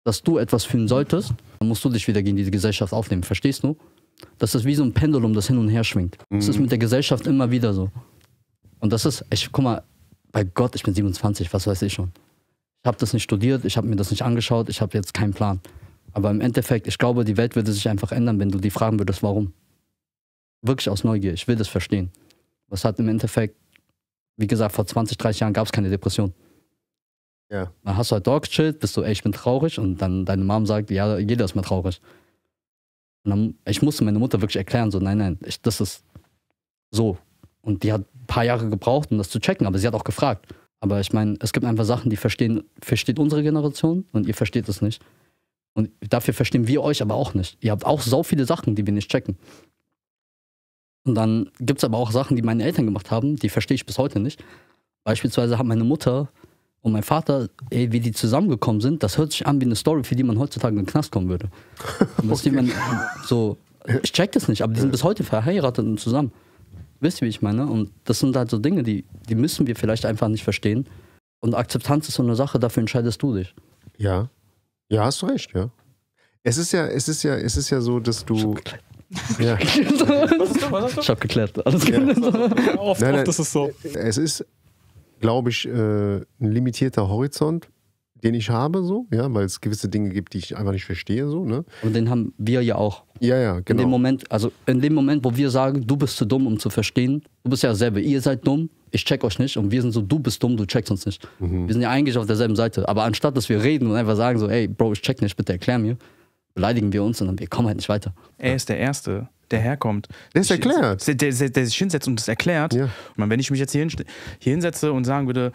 dass du etwas fühlen solltest, dann musst du dich wieder gegen diese Gesellschaft aufnehmen. Verstehst du? Das ist wie so ein Pendulum, das hin und her schwingt. Das ist mit der Gesellschaft immer wieder so. Und das ist, guck mal, bei Gott, ich bin 27, was weiß ich schon. Ich habe das nicht studiert, ich habe mir das nicht angeschaut, ich habe jetzt keinen Plan. Aber im Endeffekt, ich glaube, die Welt würde sich einfach ändern, wenn du die fragen würdest, warum. Wirklich aus Neugier, ich will das verstehen. Was hat im Endeffekt, wie gesagt, vor 20, 30 Jahren gab es keine Depression. Ja. Dann hast du halt dort gechillt, bist du, ey, ich bin traurig und dann deine Mom sagt, ja, jeder ist mal traurig. Und dann, ich musste meine Mutter wirklich erklären, so, nein, das ist so. Und die hat ein paar Jahre gebraucht, um das zu checken, aber sie hat auch gefragt. Aber ich meine, es gibt einfach Sachen, die versteht unsere Generation und ihr versteht es nicht. Und dafür verstehen wir euch aber auch nicht. Ihr habt auch so viele Sachen, die wir nicht checken. Und dann gibt es aber auch Sachen, die meine Eltern gemacht haben, die verstehe ich bis heute nicht. Beispielsweise hat meine Mutter und mein Vater, ey, wie die zusammengekommen sind, das hört sich an wie eine Story, für die man heutzutage in den Knast kommen würde. Okay. Ich check das nicht, aber die sind bis heute verheiratet und zusammen. Wisst ihr, wie ich meine? Und das sind halt so Dinge, die müssen wir vielleicht einfach nicht verstehen. Und Akzeptanz ist so eine Sache, dafür entscheidest du dich. Ja. Ja, hast du recht, ja. Es ist ja so, dass du. Ja. Was hast du? Ich hab geklärt. Alles gut. Oft ist es so. Es ist, glaube ich, ein limitierter Horizont, den ich habe, so, ja, weil es gewisse Dinge gibt, die ich einfach nicht verstehe, so, ne? Und den haben wir ja auch. Ja, genau. In dem Moment, wo wir sagen, du bist zu dumm, um zu verstehen, du bist ja selber, ihr seid dumm, ich check euch nicht und wir sind so, du bist dumm, du checkst uns nicht. Wir sind ja eigentlich auf derselben Seite, aber anstatt, dass wir reden und einfach sagen so, ey, Bro, ich check nicht, bitte erklär mir, beleidigen wir uns und dann wir kommen halt nicht weiter. Er ist der Erste, der herkommt. Der ist erklärt. Der sich hinsetzt und das erklärt. Ja. Und wenn ich mich jetzt hier hinsetze und sagen würde,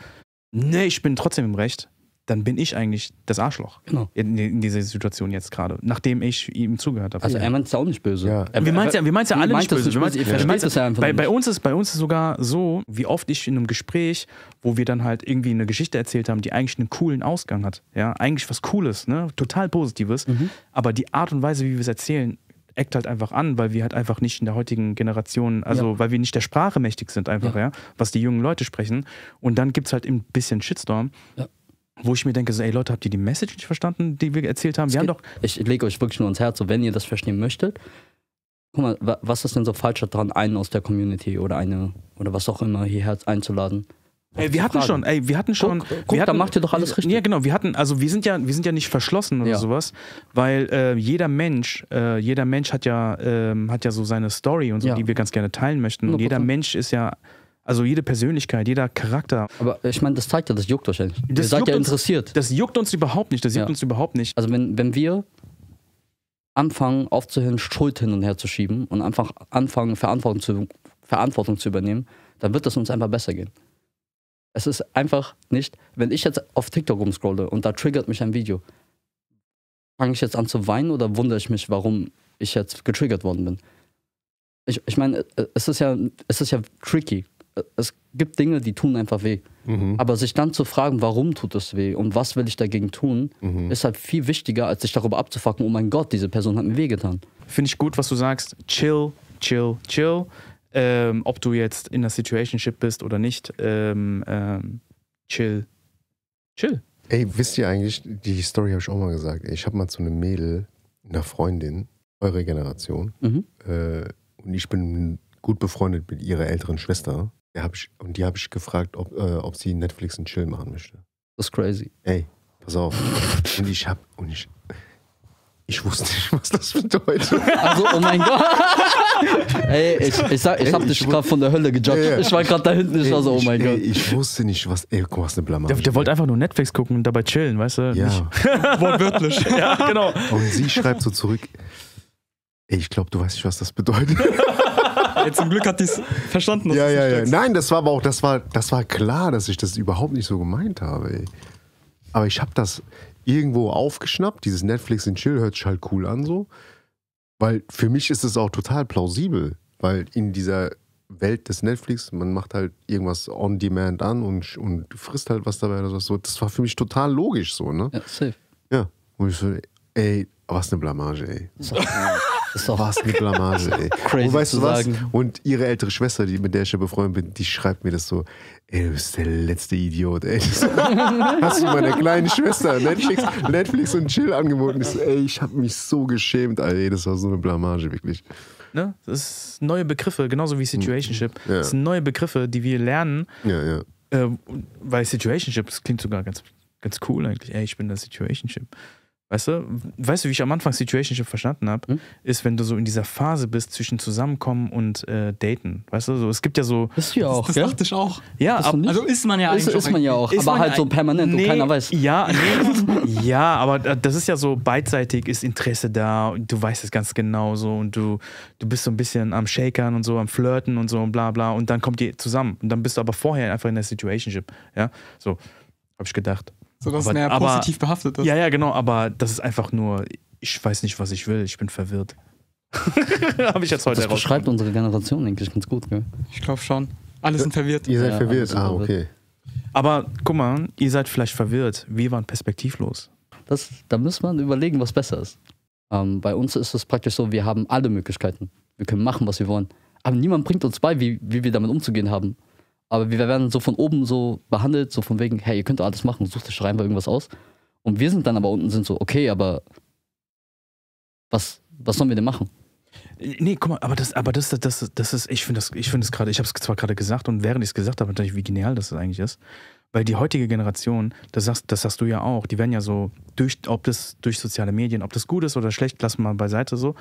nee, ich bin trotzdem im Recht, dann bin ich eigentlich das Arschloch. Genau. In dieser Situation jetzt gerade, nachdem ich ihm zugehört habe. Also er meint es ja auch nicht böse. Ja. Wir meinen es ja alle nicht böse. Ihr versteht es ja einfach bei uns ist sogar so, wie oft ich in einem Gespräch, wo wir dann halt irgendwie eine Geschichte erzählt haben, die eigentlich einen coolen Ausgang hat. Ja, eigentlich was Cooles, ne? Total Positives. Aber die Art und Weise, wie wir es erzählen, eckt halt einfach an, weil wir halt einfach nicht in der heutigen Generation, also weil wir nicht der Sprache mächtig sind einfach, ja, was die jungen Leute sprechen. Und dann gibt es halt ein bisschen Shitstorm. Ja. Wo ich mir denke, so, ey Leute, habt ihr die Message nicht verstanden, die wir erzählt haben? Ich lege euch wirklich nur ans Herz, so, wenn ihr das verstehen möchtet, guck mal, was ist denn so falsch daran, einen aus der Community oder was auch immer hierher einzuladen? Wir hatten schon. Da macht ihr doch alles richtig. Ja, genau, wir sind ja nicht verschlossen oder sowas, weil jeder Mensch hat ja so seine Story und so, die wir ganz gerne teilen möchten. Und 100%. Jeder Mensch ist ja, also jede Persönlichkeit, jeder Charakter. Aber ich meine, das zeigt ja, das juckt euch ja nicht. Ihr seid ja interessiert. Das juckt uns überhaupt nicht, Also wenn wir anfangen aufzuhören, Schuld hin und her zu schieben und einfach anfangen, Verantwortung zu übernehmen, dann wird es uns einfach besser gehen. Es ist einfach nicht, wenn ich jetzt auf TikTok rumscrolle und da triggert mich ein Video, fange ich jetzt an zu weinen oder wundere ich mich, warum ich jetzt getriggert worden bin? Ich meine, es ist ja tricky. Es gibt Dinge, die tun einfach weh. Aber sich dann zu fragen, warum tut es weh und was will ich dagegen tun, ist halt viel wichtiger, als sich darüber abzufucken, oh mein Gott, diese Person hat mir wehgetan. Finde ich gut, was du sagst. Chill. Ob du jetzt in einer Situationship bist oder nicht, chill. Ey, wisst ihr eigentlich, die Story habe ich auch mal gesagt, ey, ich habe mal zu einem Mädel, einer Freundin, eure Generation, und ich bin gut befreundet mit ihrer älteren Schwester, die habe ich gefragt, ob sie Netflix und Chill machen möchte. Das ist crazy. Ey, pass auf. Ich wusste nicht, was das bedeutet. Also, oh mein Gott. Ey, ich hab dich gerade von der Hölle gejudged. Ja. Ich war gerade da hinten, ich war so, oh mein Gott. Ich wusste nicht, was, guck mal, was eine Blamage. Der wollte einfach nur Netflix gucken und dabei chillen, weißt du? Ja. Wortwörtlich. Ja, genau. Und sie schreibt so zurück, ey, ich glaube, du weißt nicht, was das bedeutet. Zum Glück hat die es verstanden. Ja. Nein, das war aber auch, das war klar, dass ich das überhaupt nicht so gemeint habe, ey. Aber ich habe das irgendwo aufgeschnappt, dieses Netflix and Chill hört sich halt cool an so, weil für mich ist es auch total plausibel, weil in dieser Welt des Netflix, man macht halt irgendwas on demand an und frisst halt was dabei oder so, das war für mich total logisch so, ne? Ja, safe. Ja, und ich so, ey, was eine Blamage, ey. Das ist doch was eine Blamage, ey. Crazy und weißt du was? Sagen. Und ihre ältere Schwester, mit der ich ja befreundet bin, die schreibt mir das so, ey, du bist der letzte Idiot, ey. Hast du meiner kleinen Schwester Netflix und Chill angeboten? Ich so, ey, ich hab mich so geschämt, ey, das war so eine Blamage, wirklich. Ne? Das sind neue Begriffe, genauso wie Situationship. Ja. Das sind neue Begriffe, die wir lernen. Ja. Weil Situationship, das klingt sogar ganz, ganz cool eigentlich. Ey, ich bin der Situationship. Weißt du, wie ich am Anfang Situationship verstanden habe, ist, wenn du so in dieser Phase bist zwischen Zusammenkommen und Daten. Weißt du, so, es gibt ja so. Bist du ja auch, das dachte ich auch. Ja, also ist man ja eigentlich. Ist man ja auch, aber halt so permanent und keiner weiß. Ja, ja, aber das ist ja so beidseitig, ist Interesse da und du weißt es ganz genau so und du bist so ein bisschen am Shakern und so, am Flirten und so und bla bla und dann kommt ihr zusammen und dann bist du aber vorher einfach in der Situationship. Ja, so, habe ich gedacht. So, dass es mehr positiv behaftet ist. Ja, genau, aber das ist einfach nur, ich weiß nicht, was ich will, ich bin verwirrt. Habe ich jetzt heute Das beschreibt unsere Generation eigentlich ganz gut, gell? Ich glaube schon. Alle sind verwirrt. Ihr seid verwirrt, okay. Aber guck mal, ihr seid vielleicht verwirrt, wir waren perspektivlos. Da muss man überlegen, was besser ist. Bei uns ist es praktisch so, wir haben alle Möglichkeiten. Wir können machen, was wir wollen. Aber niemand bringt uns bei, wie wir damit umzugehen haben. Aber wir werden so von oben so behandelt, so von wegen, hey, ihr könnt doch alles machen, sucht euch scheinbar irgendwas aus. Und wir sind dann aber unten, sind so, okay, aber was sollen wir denn machen? Nee, guck mal, aber das ist, ich finde das gerade, ich habe es zwar gerade gesagt und während ich es gesagt habe, natürlich, wie genial das eigentlich ist, Weil die heutige Generation, das sagst du ja auch, die werden ja so, ob das durch soziale Medien, ob das gut ist oder schlecht, lassen wir mal beiseite so,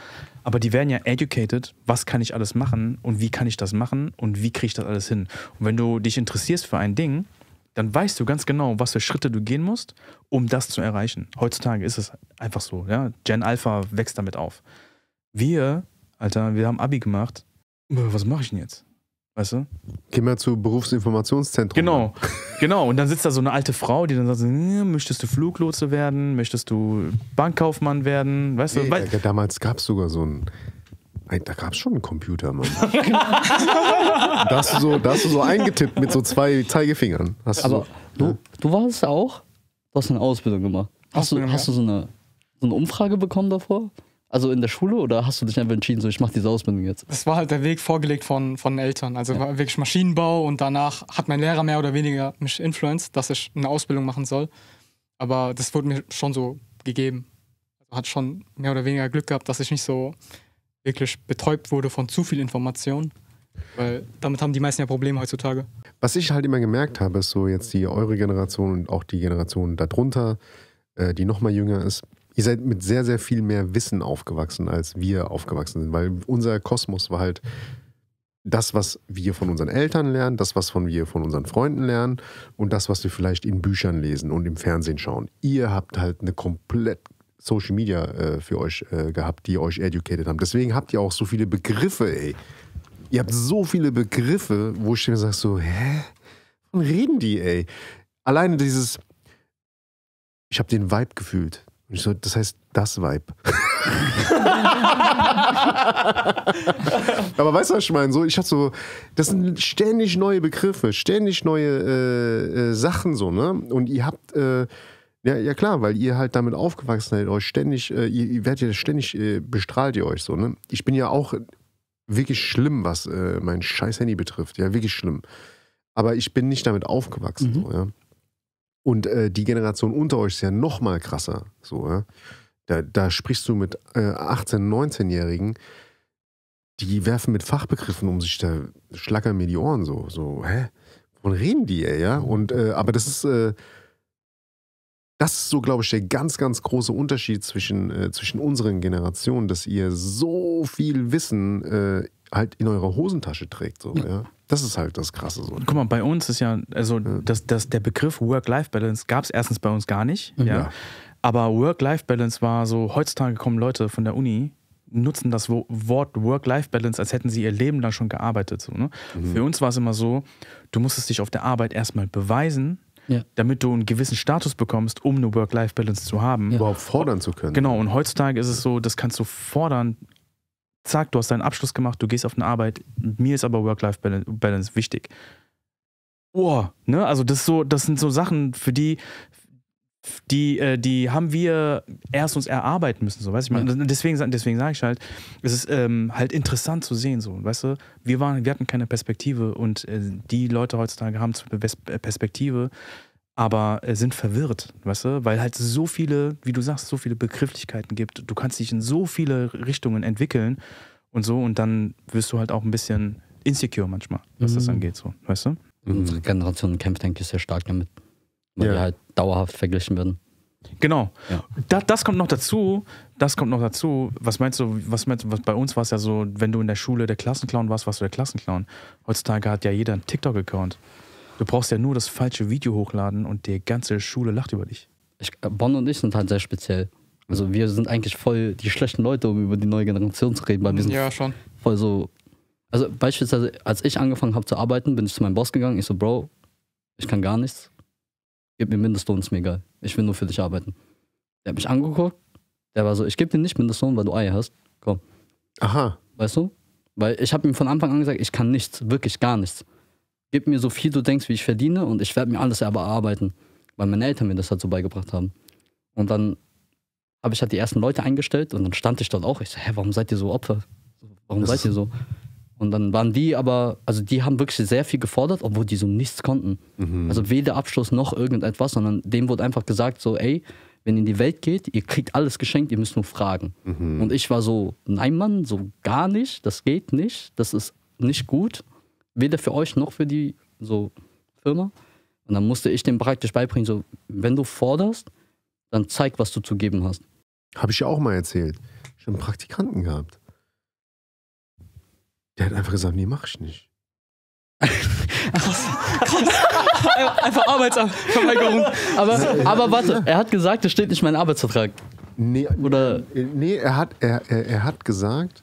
aber die werden ja educated, was kann ich alles machen und wie kann ich das machen und wie kriege ich das alles hin. Und wenn du dich interessierst für ein Ding, dann weißt du ganz genau, was für Schritte du gehen musst, um das zu erreichen. Heutzutage ist es einfach so, ja. Gen Alpha wächst damit auf. Wir haben Abi gemacht, was mache ich denn jetzt? Weißt du? Geh mal zu Berufsinformationszentrum. Genau. Und dann sitzt da so eine alte Frau, die dann sagt, möchtest du Fluglotse werden? Möchtest du Bankkaufmann werden? Weißt du? Damals gab es sogar so da gab es schon einen Computer, Mann. Da hast du so eingetippt mit so 2 Zeigefingern. Aber du warst auch? Du hast eine Ausbildung gemacht. Hast du so eine Umfrage bekommen davor? Also in der Schule oder hast du dich einfach entschieden, so ich mache diese Ausbildung jetzt? Das war halt der Weg vorgelegt von Eltern. Also war wirklich Maschinenbau und danach hat mein Lehrer mehr oder weniger mich influenced, dass ich eine Ausbildung machen soll. Aber das wurde mir schon so gegeben. Also hat schon mehr oder weniger Glück gehabt, dass ich nicht so wirklich betäubt wurde von zu viel Information. Weil damit haben die meisten ja Probleme heutzutage. Was ich halt immer gemerkt habe, ist so jetzt eure Generation und auch die Generation darunter, die noch mal jünger ist, ihr seid mit sehr, sehr viel mehr Wissen aufgewachsen, als wir aufgewachsen sind. Weil unser Kosmos war halt das, was wir von unseren Eltern lernen, das, was wir von unseren Freunden lernen und das, was wir vielleicht in Büchern lesen und im Fernsehen schauen. Ihr habt halt eine komplett Social Media für euch gehabt, die euch educated haben. Deswegen habt ihr auch so viele Begriffe, ey. Ihr habt so viele Begriffe, wo ich mir sage so, wovon reden die, ey? Alleine dieses, ich habe den Vibe gefühlt. Und ich so, das heißt das Vibe. Aber weißt du, was ich meine? So, ich hatte so, das sind ständig neue Begriffe, ständig neue Sachen so, ne? Und ihr habt, ja klar, weil ihr halt damit aufgewachsen seid, euch ständig, ihr werdet ja ständig, bestrahlt ihr euch so, ne? Ich bin ja auch wirklich schlimm, was mein scheiß Handy betrifft, ja, wirklich schlimm. Aber ich bin nicht damit aufgewachsen, so, ja. Und die Generation unter euch ist ja noch mal krasser. So, ja? Da sprichst du mit 18-, 19-Jährigen, die werfen mit Fachbegriffen um sich, da schlackern mir die Ohren so. Wovon reden die, ey, ja? Und, aber das ist so, glaube ich, der ganz, ganz große Unterschied zwischen unseren Generationen, dass ihr so viel Wissen halt in eurer Hosentasche trägt. So, ja. Das ist halt das Krasse. So. Guck mal, bei uns ist ja, also der Begriff Work-Life-Balance gab es erstens bei uns gar nicht. Ja. Aber Work-Life-Balance war so, heutzutage kommen Leute von der Uni, nutzen das Wort Work-Life-Balance, als hätten sie ihr Leben lang schon gearbeitet. So, ne? Für uns war es immer so, du musstest dich auf der Arbeit erstmal beweisen, damit du einen gewissen Status bekommst, um eine Work-Life-Balance zu haben. Überhaupt fordern zu können. Genau, und heutzutage ist es so, das kannst du fordern. Zack, du hast deinen Abschluss gemacht, du gehst auf eine Arbeit. Mir ist aber Work-Life-Balance wichtig. Ne? Also das sind so Sachen, für die haben wir erst uns erarbeiten müssen, so, weißt du? Deswegen sage ich halt, es ist halt interessant zu sehen, so, weißt du? Wir hatten keine Perspektive und die Leute heutzutage haben zwar eine Perspektive, aber sind verwirrt, weißt du? Weil halt so viele, wie du sagst, so viele Begrifflichkeiten gibt. Du kannst dich in so viele Richtungen entwickeln und so und dann wirst du halt auch ein bisschen insecure manchmal, was das angeht, so, weißt du? Unsere Generation kämpft, denke ich, sehr stark damit, weil wir halt dauerhaft verglichen werden. Genau. Ja. Das kommt noch dazu. Was meinst du, was bei uns war es ja so, wenn du in der Schule der Klassenclown warst du der Klassenclown. Heutzutage hat ja jeder einen TikTok-Account. Du brauchst ja nur das falsche Video hochladen und die ganze Schule lacht über dich. Bonn und ich sind halt sehr speziell. Also wir sind eigentlich voll die schlechten Leute, um über die neue Generation zu reden, weil wir sind schon voll so. Also beispielsweise, als ich angefangen habe zu arbeiten, bin ich zu meinem Boss gegangen. Ich so, Bro, ich kann gar nichts. Gib mir Mindestlohn, ist mir egal. Ich will nur für dich arbeiten. Der hat mich angeguckt. Der war so, ich gebe dir nicht Mindestlohn, weil du Eier hast. Komm. Aha. Weißt du? Weil ich habe ihm von Anfang an gesagt, ich kann nichts, wirklich gar nichts. Gib mir so viel du denkst, wie ich verdiene und ich werde mir alles selber erarbeiten. Weil meine Eltern mir das halt so beigebracht haben. Und dann habe ich halt die ersten Leute eingestellt und dann stand ich dort auch. Ich so, warum seid ihr so Opfer? Warum seid ihr so? Und dann waren die aber, also die haben wirklich sehr viel gefordert, obwohl die so nichts konnten. Also weder Abschluss noch irgendetwas, sondern dem wurde einfach gesagt so, ey, wenn ihr in die Welt geht, ihr kriegt alles geschenkt, ihr müsst nur fragen. Und ich war so, nein Mann, so gar nicht, das geht nicht, das ist nicht gut. Weder für euch noch für die so Firma. Und Und dann musste ich dem praktisch beibringen, so, wenn du forderst, dann zeig, was du zu geben hast. Habe ich ja auch mal erzählt. Ich habe einen Praktikanten gehabt. Der hat einfach gesagt, nee, mach ich nicht. Krass. Einfach Arbeitsverweigerung. Aber warte, er hat gesagt, das steht nicht in meinem Arbeitsvertrag. Nee, Oder? Nee, er hat gesagt,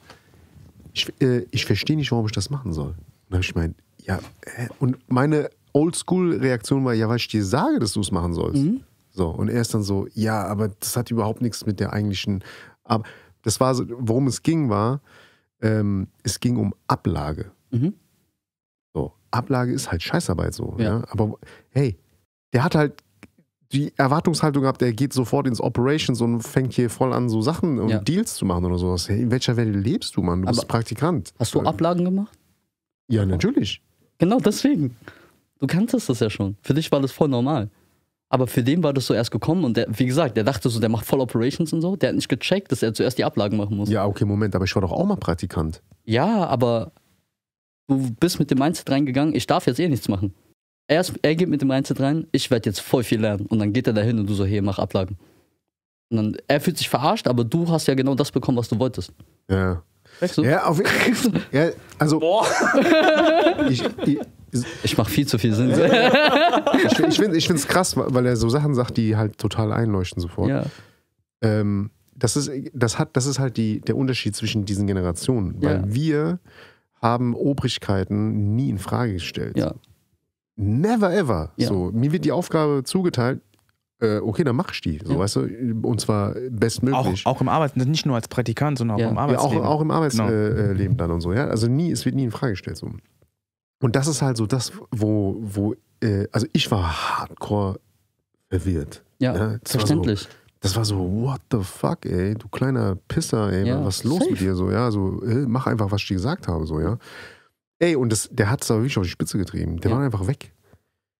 ich verstehe nicht, warum ich das machen soll. Und dann habe ich gemeint, ja, und meine Oldschool-Reaktion war, ja, weil ich dir sage, dass du es machen sollst. Mhm. So, und er ist dann so, ja, aber das hat überhaupt nichts mit der eigentlichen, aber das war so, worum es ging, war, es ging um Ablage. Mhm. So, Ablage ist halt Scheißarbeit so. Ja. Ja? Aber hey, der hat halt die Erwartungshaltung gehabt, der geht sofort ins Operations und fängt hier voll an, so Sachen und Deals zu machen oder sowas. Hey, in welcher Welt lebst du, Mann? Du bist Praktikant. Hast du Ablagen gemacht? Ja, natürlich. Genau deswegen. Du kanntest das ja schon. Für dich war das voll normal. Aber für den war das so erst gekommen und der, wie gesagt, der dachte so, der macht voll Operations und so. Der hat nicht gecheckt, dass er zuerst die Ablagen machen muss. Ja, okay, Moment, aber ich war doch auch mal Praktikant. Ja, aber du bist mit dem Mindset reingegangen, ich darf jetzt eh nichts machen. Er geht mit dem Mindset rein, ich werde jetzt voll viel lernen. Und dann geht er dahin und du so, hey, mach Ablagen. Und dann, er fühlt sich verarscht, aber du hast ja genau das bekommen, was du wolltest. Ja. Weißt du? Ja, ja, also. Boah. Ich mache viel zu viel Sinn. Ich finde es krass, weil er so Sachen sagt, die halt total einleuchten sofort. Ja. Das ist halt der Unterschied zwischen diesen Generationen. Weil wir haben Obrigkeiten nie in Frage gestellt. Ja. Never ever. Ja. So, mir wird die Aufgabe zugeteilt, okay, dann mach ich die. So, weißt du? Und zwar bestmöglich. Auch im nicht nur als Praktikant, sondern auch im Ja, Arbeitsleben. auch im Arbeitsleben dann und so. Ja? Also es wird nie in Frage gestellt. So. Und das ist halt so das, wo also ich war hardcore verwirrt. Ja, verständlich. Das war so, what the fuck, ey, du kleiner Pisser, ey, was ist los mit dir? So, ja, so, mach einfach, was ich dir gesagt habe, so, ja. Ey, und der hat es aber wirklich auf die Spitze getrieben. Der war einfach weg.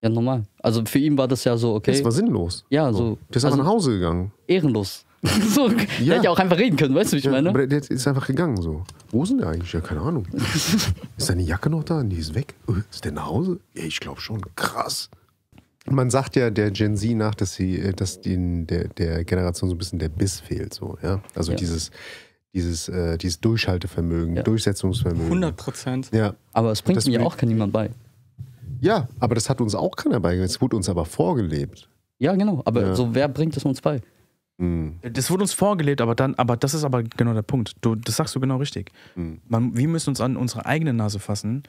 Ja, normal. Also für ihn war das ja so, okay. Das war sinnlos. Ja, so. Der ist einfach nach Hause gegangen. Ehrenlos. So, der hätte ja auch einfach reden können, weißt du, wie ich meine? Aber der ist einfach gegangen, so. Wo ist denn der eigentlich? Ja, keine Ahnung. Ist seine Jacke noch da? Die ist weg. Ist der nach Hause? Ja, ich glaube schon. Krass. Man sagt ja der Gen Z nach, dass der Generation so ein bisschen der Biss fehlt, so, ja. Also dieses Durchhaltevermögen, Durchsetzungsvermögen. 100%. Ja. Aber es bringt mir auch niemand bei. Ja, aber das hat uns auch keiner beigebracht. Es wurde uns aber vorgelebt. Ja, genau. Aber so, wer bringt es uns bei? Das wurde uns vorgelebt, aber das ist aber genau der Punkt. Das sagst du genau richtig. Wir müssen uns an unsere eigene Nase fassen,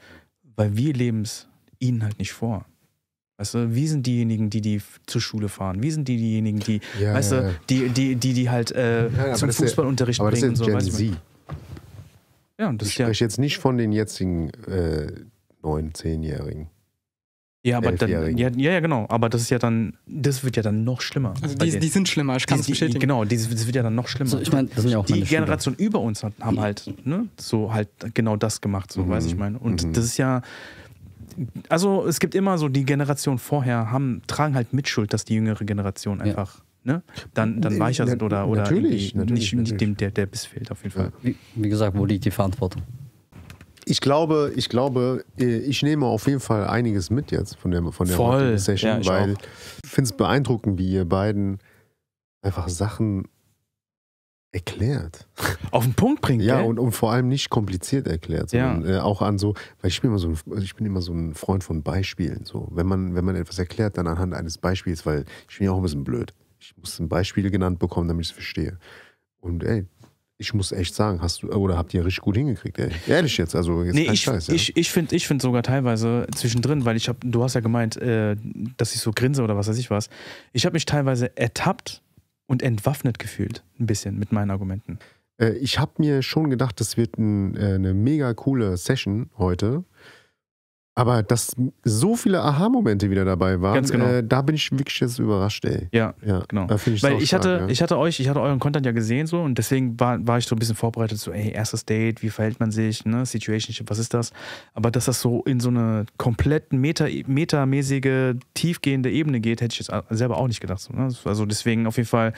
weil wir leben es ihnen halt nicht vor. Weißt du, wir sind diejenigen, die zur Schule fahren. Wir sind diejenigen, die, weißt du, die halt zum Fußballunterricht bringen und so. Gen Z. Ja, und das ich spreche jetzt nicht von den jetzigen 9-, 10-Jährigen. Ja, aber dann, ja, genau. Aber das wird ja dann noch schlimmer. Also die sind schlimmer, ich kann es bestätigen. Genau, das wird ja dann noch schlimmer. Also ich meine, das sind ja auch die Generation über uns haben halt, ne, so halt genau das gemacht, so weiß ich meine. Und das ist ja, also es gibt immer so, die Generation vorher tragen halt Mitschuld, dass die jüngere Generation einfach, ne, dann weicher sind oder natürlich. nicht dem der Biss fehlt auf jeden Fall. Wie gesagt, wo liegt die Verantwortung? Ich glaube, ich nehme auf jeden Fall einiges mit jetzt von der Session, weil ich finde es beeindruckend, wie ihr beiden einfach Sachen erklärt. Auf den Punkt bringt, ja, und vor allem nicht kompliziert erklärt, sondern auch an so, weil ich bin immer so ein Freund von Beispielen. So. Wenn man etwas erklärt, dann anhand eines Beispiels, weil ich bin ja auch ein bisschen blöd. Ich muss ein Beispiel genannt bekommen, damit ich es verstehe. Und ich muss echt sagen, habt ihr richtig gut hingekriegt, ey. Ehrlich jetzt, also jetzt kein Scheiß. Ja. Ich finde sogar teilweise zwischendrin, weil du hast ja gemeint, dass ich so grinse oder was weiß ich was. Ich habe mich teilweise ertappt und entwaffnet gefühlt, ein bisschen mit meinen Argumenten. Ich habe mir schon gedacht, das wird eine mega coole Session heute. Aber dass so viele Aha-Momente wieder dabei waren, genau. Da bin ich wirklich jetzt überrascht, ey. Ja, genau. Weil ich hatte euren Content ja gesehen so und deswegen war ich so ein bisschen vorbereitet, so erstes Date, wie verhält man sich, ne, Situationship, was ist das? Aber dass das so in so eine komplett metamäßige, tiefgehende Ebene geht, hätte ich jetzt selber auch nicht gedacht. So, ne? Also deswegen auf jeden Fall,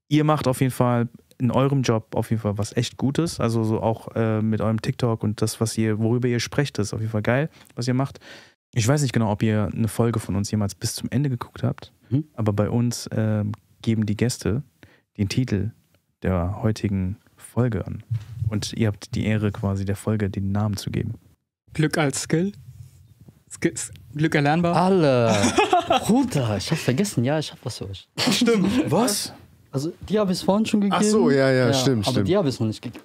ihr macht auf jeden Fall in eurem Job auf jeden Fall was echt Gutes, also so auch mit eurem TikTok und das, worüber ihr sprecht, ist auf jeden Fall geil, was ihr macht. Ich weiß nicht genau, ob ihr eine Folge von uns jemals bis zum Ende geguckt habt, aber bei uns geben die Gäste den Titel der heutigen Folge an. Und ihr habt die Ehre, quasi der Folge den Namen zu geben. Glück als Skill. Glück erlernbar. Alle. Bruder, ich hab vergessen. Ja, ich hab was für euch. Stimmt. Was? Also, die habe ich vorhin schon gegeben. Ach so, ja, stimmt, aber stimmt. die habe ich noch nicht gegeben.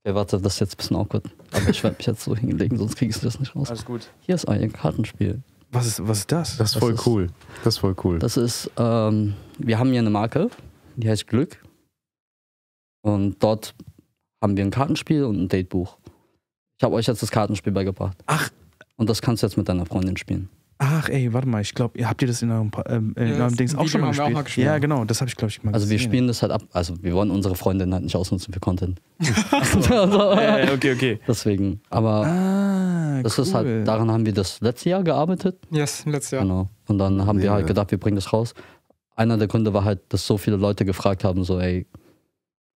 Okay, warte, das ist jetzt ein bisschen awkward. Aber ich werde mich jetzt so hinlegen, sonst kriege ich das nicht raus. Alles gut. Hier ist euer Kartenspiel. Was ist das? Das ist voll cool. Das ist voll cool. Das ist, wir haben hier eine Marke, die heißt Glück. Und dort haben wir ein Kartenspiel und ein Datebuch. Ich habe euch jetzt das Kartenspiel beigebracht. Ach. Und das kannst du jetzt mit deiner Freundin spielen. Ach ey, warte mal, ich glaube, habt ihr das in eurem Dings auch schon mal gespielt? Ja, genau, das habe ich, glaube ich, mal gesehen. Also wir spielen das halt ab, also wir wollen unsere Freundin halt nicht ausnutzen für Content. Okay. Deswegen, aber das ist halt, daran haben wir das letzte Jahr gearbeitet. Yes, letztes Jahr. Genau. Und dann haben wir halt gedacht, wir bringen das raus. Einer der Gründe war halt, dass so viele Leute gefragt haben, so ey,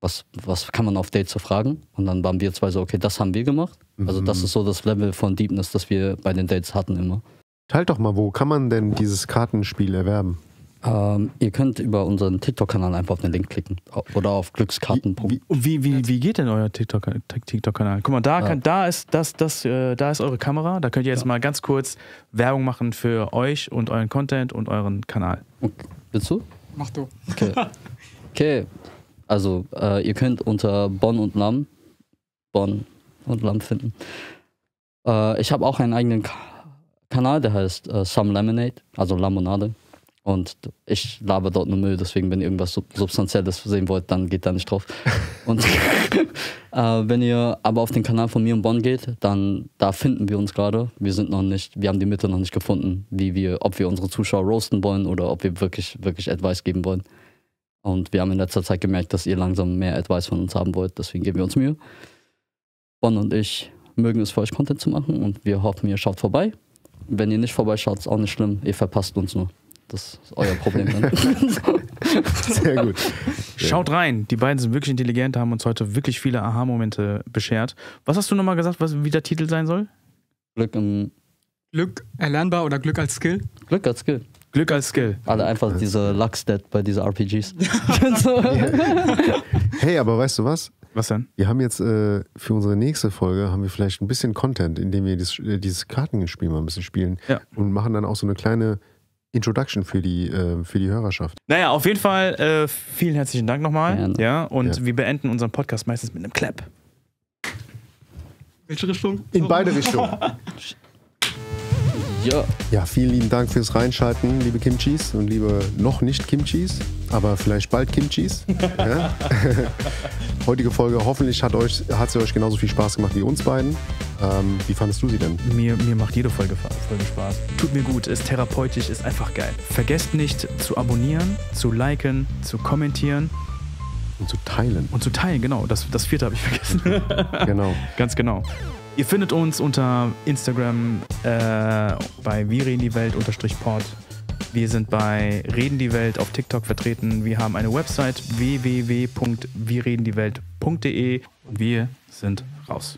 was kann man auf Dates so fragen? Und dann waren wir zwei so, okay, das haben wir gemacht. Also das ist so das Level von Deepness, das wir bei den Dates hatten immer. Teilt doch mal, wo kann man denn dieses Kartenspiel erwerben? Ihr könnt über unseren TikTok-Kanal einfach auf den Link klicken. Oder auf Glückskarten. Wie geht denn euer TikTok-Kanal? Guck mal, da ist eure Kamera. Da könnt ihr jetzt mal ganz kurz Werbung machen für euch und euren Content und euren Kanal. Okay. Willst du? Mach du. Okay. Also, ihr könnt unter Bonn und Lamm finden. Ich habe auch einen eigenen Kanal, der heißt Some Lemonade, also Limonade. Und ich laber dort nur Müll, deswegen, wenn ihr irgendwas Substanzielles sehen wollt, dann geht da nicht drauf. Und wenn ihr aber auf den Kanal von mir und Bonn geht, dann da finden wir uns gerade. Wir haben die Mitte noch nicht gefunden, ob wir unsere Zuschauer roasten wollen oder ob wir wirklich Advice geben wollen. Und wir haben in letzter Zeit gemerkt, dass ihr langsam mehr Advice von uns haben wollt, deswegen geben wir uns Mühe. Bonn und ich mögen es für euch Content zu machen und wir hoffen, ihr schaut vorbei. Wenn ihr nicht vorbeischaut, ist auch nicht schlimm, ihr verpasst uns nur. Das ist euer Problem dann. Sehr gut. Schaut rein, die beiden sind wirklich intelligent, haben uns heute wirklich viele Aha-Momente beschert. Was hast du nochmal gesagt, wie der Titel sein soll? Glück erlernbar oder Glück als Skill? Glück als Skill. Glück als Skill. Alle einfach diese Luck-Stat bei diesen RPGs. Hey, aber weißt du was? Was denn? Wir haben jetzt für unsere nächste Folge haben wir vielleicht ein bisschen Content, indem wir dieses Kartenspiel mal ein bisschen spielen und machen dann auch so eine kleine Introduction für die Hörerschaft. Naja, auf jeden Fall vielen herzlichen Dank nochmal. Ja. Wir beenden unseren Podcast meistens mit einem Clap. Welche Richtung? In beide Richtungen. Ja, vielen lieben Dank fürs Reinschalten, liebe Kimchis und liebe noch nicht Kimchis, aber vielleicht bald Kimchis. Ja? Heutige Folge, hoffentlich hat sie euch genauso viel Spaß gemacht wie uns beiden. Wie fandest du sie denn? Mir macht jede Folge Spaß. Tut mir gut, ist therapeutisch, ist einfach geil. Vergesst nicht zu abonnieren, zu liken, zu kommentieren. Und zu teilen. Und zu teilen, genau. Das vierte habe ich vergessen. Genau. Ganz genau. Ihr findet uns unter Instagram bei Wir reden die Welt _pod. Wir sind bei Reden die Welt auf TikTok vertreten. Wir haben eine Website www.wirredendiewelt.de und wir sind raus.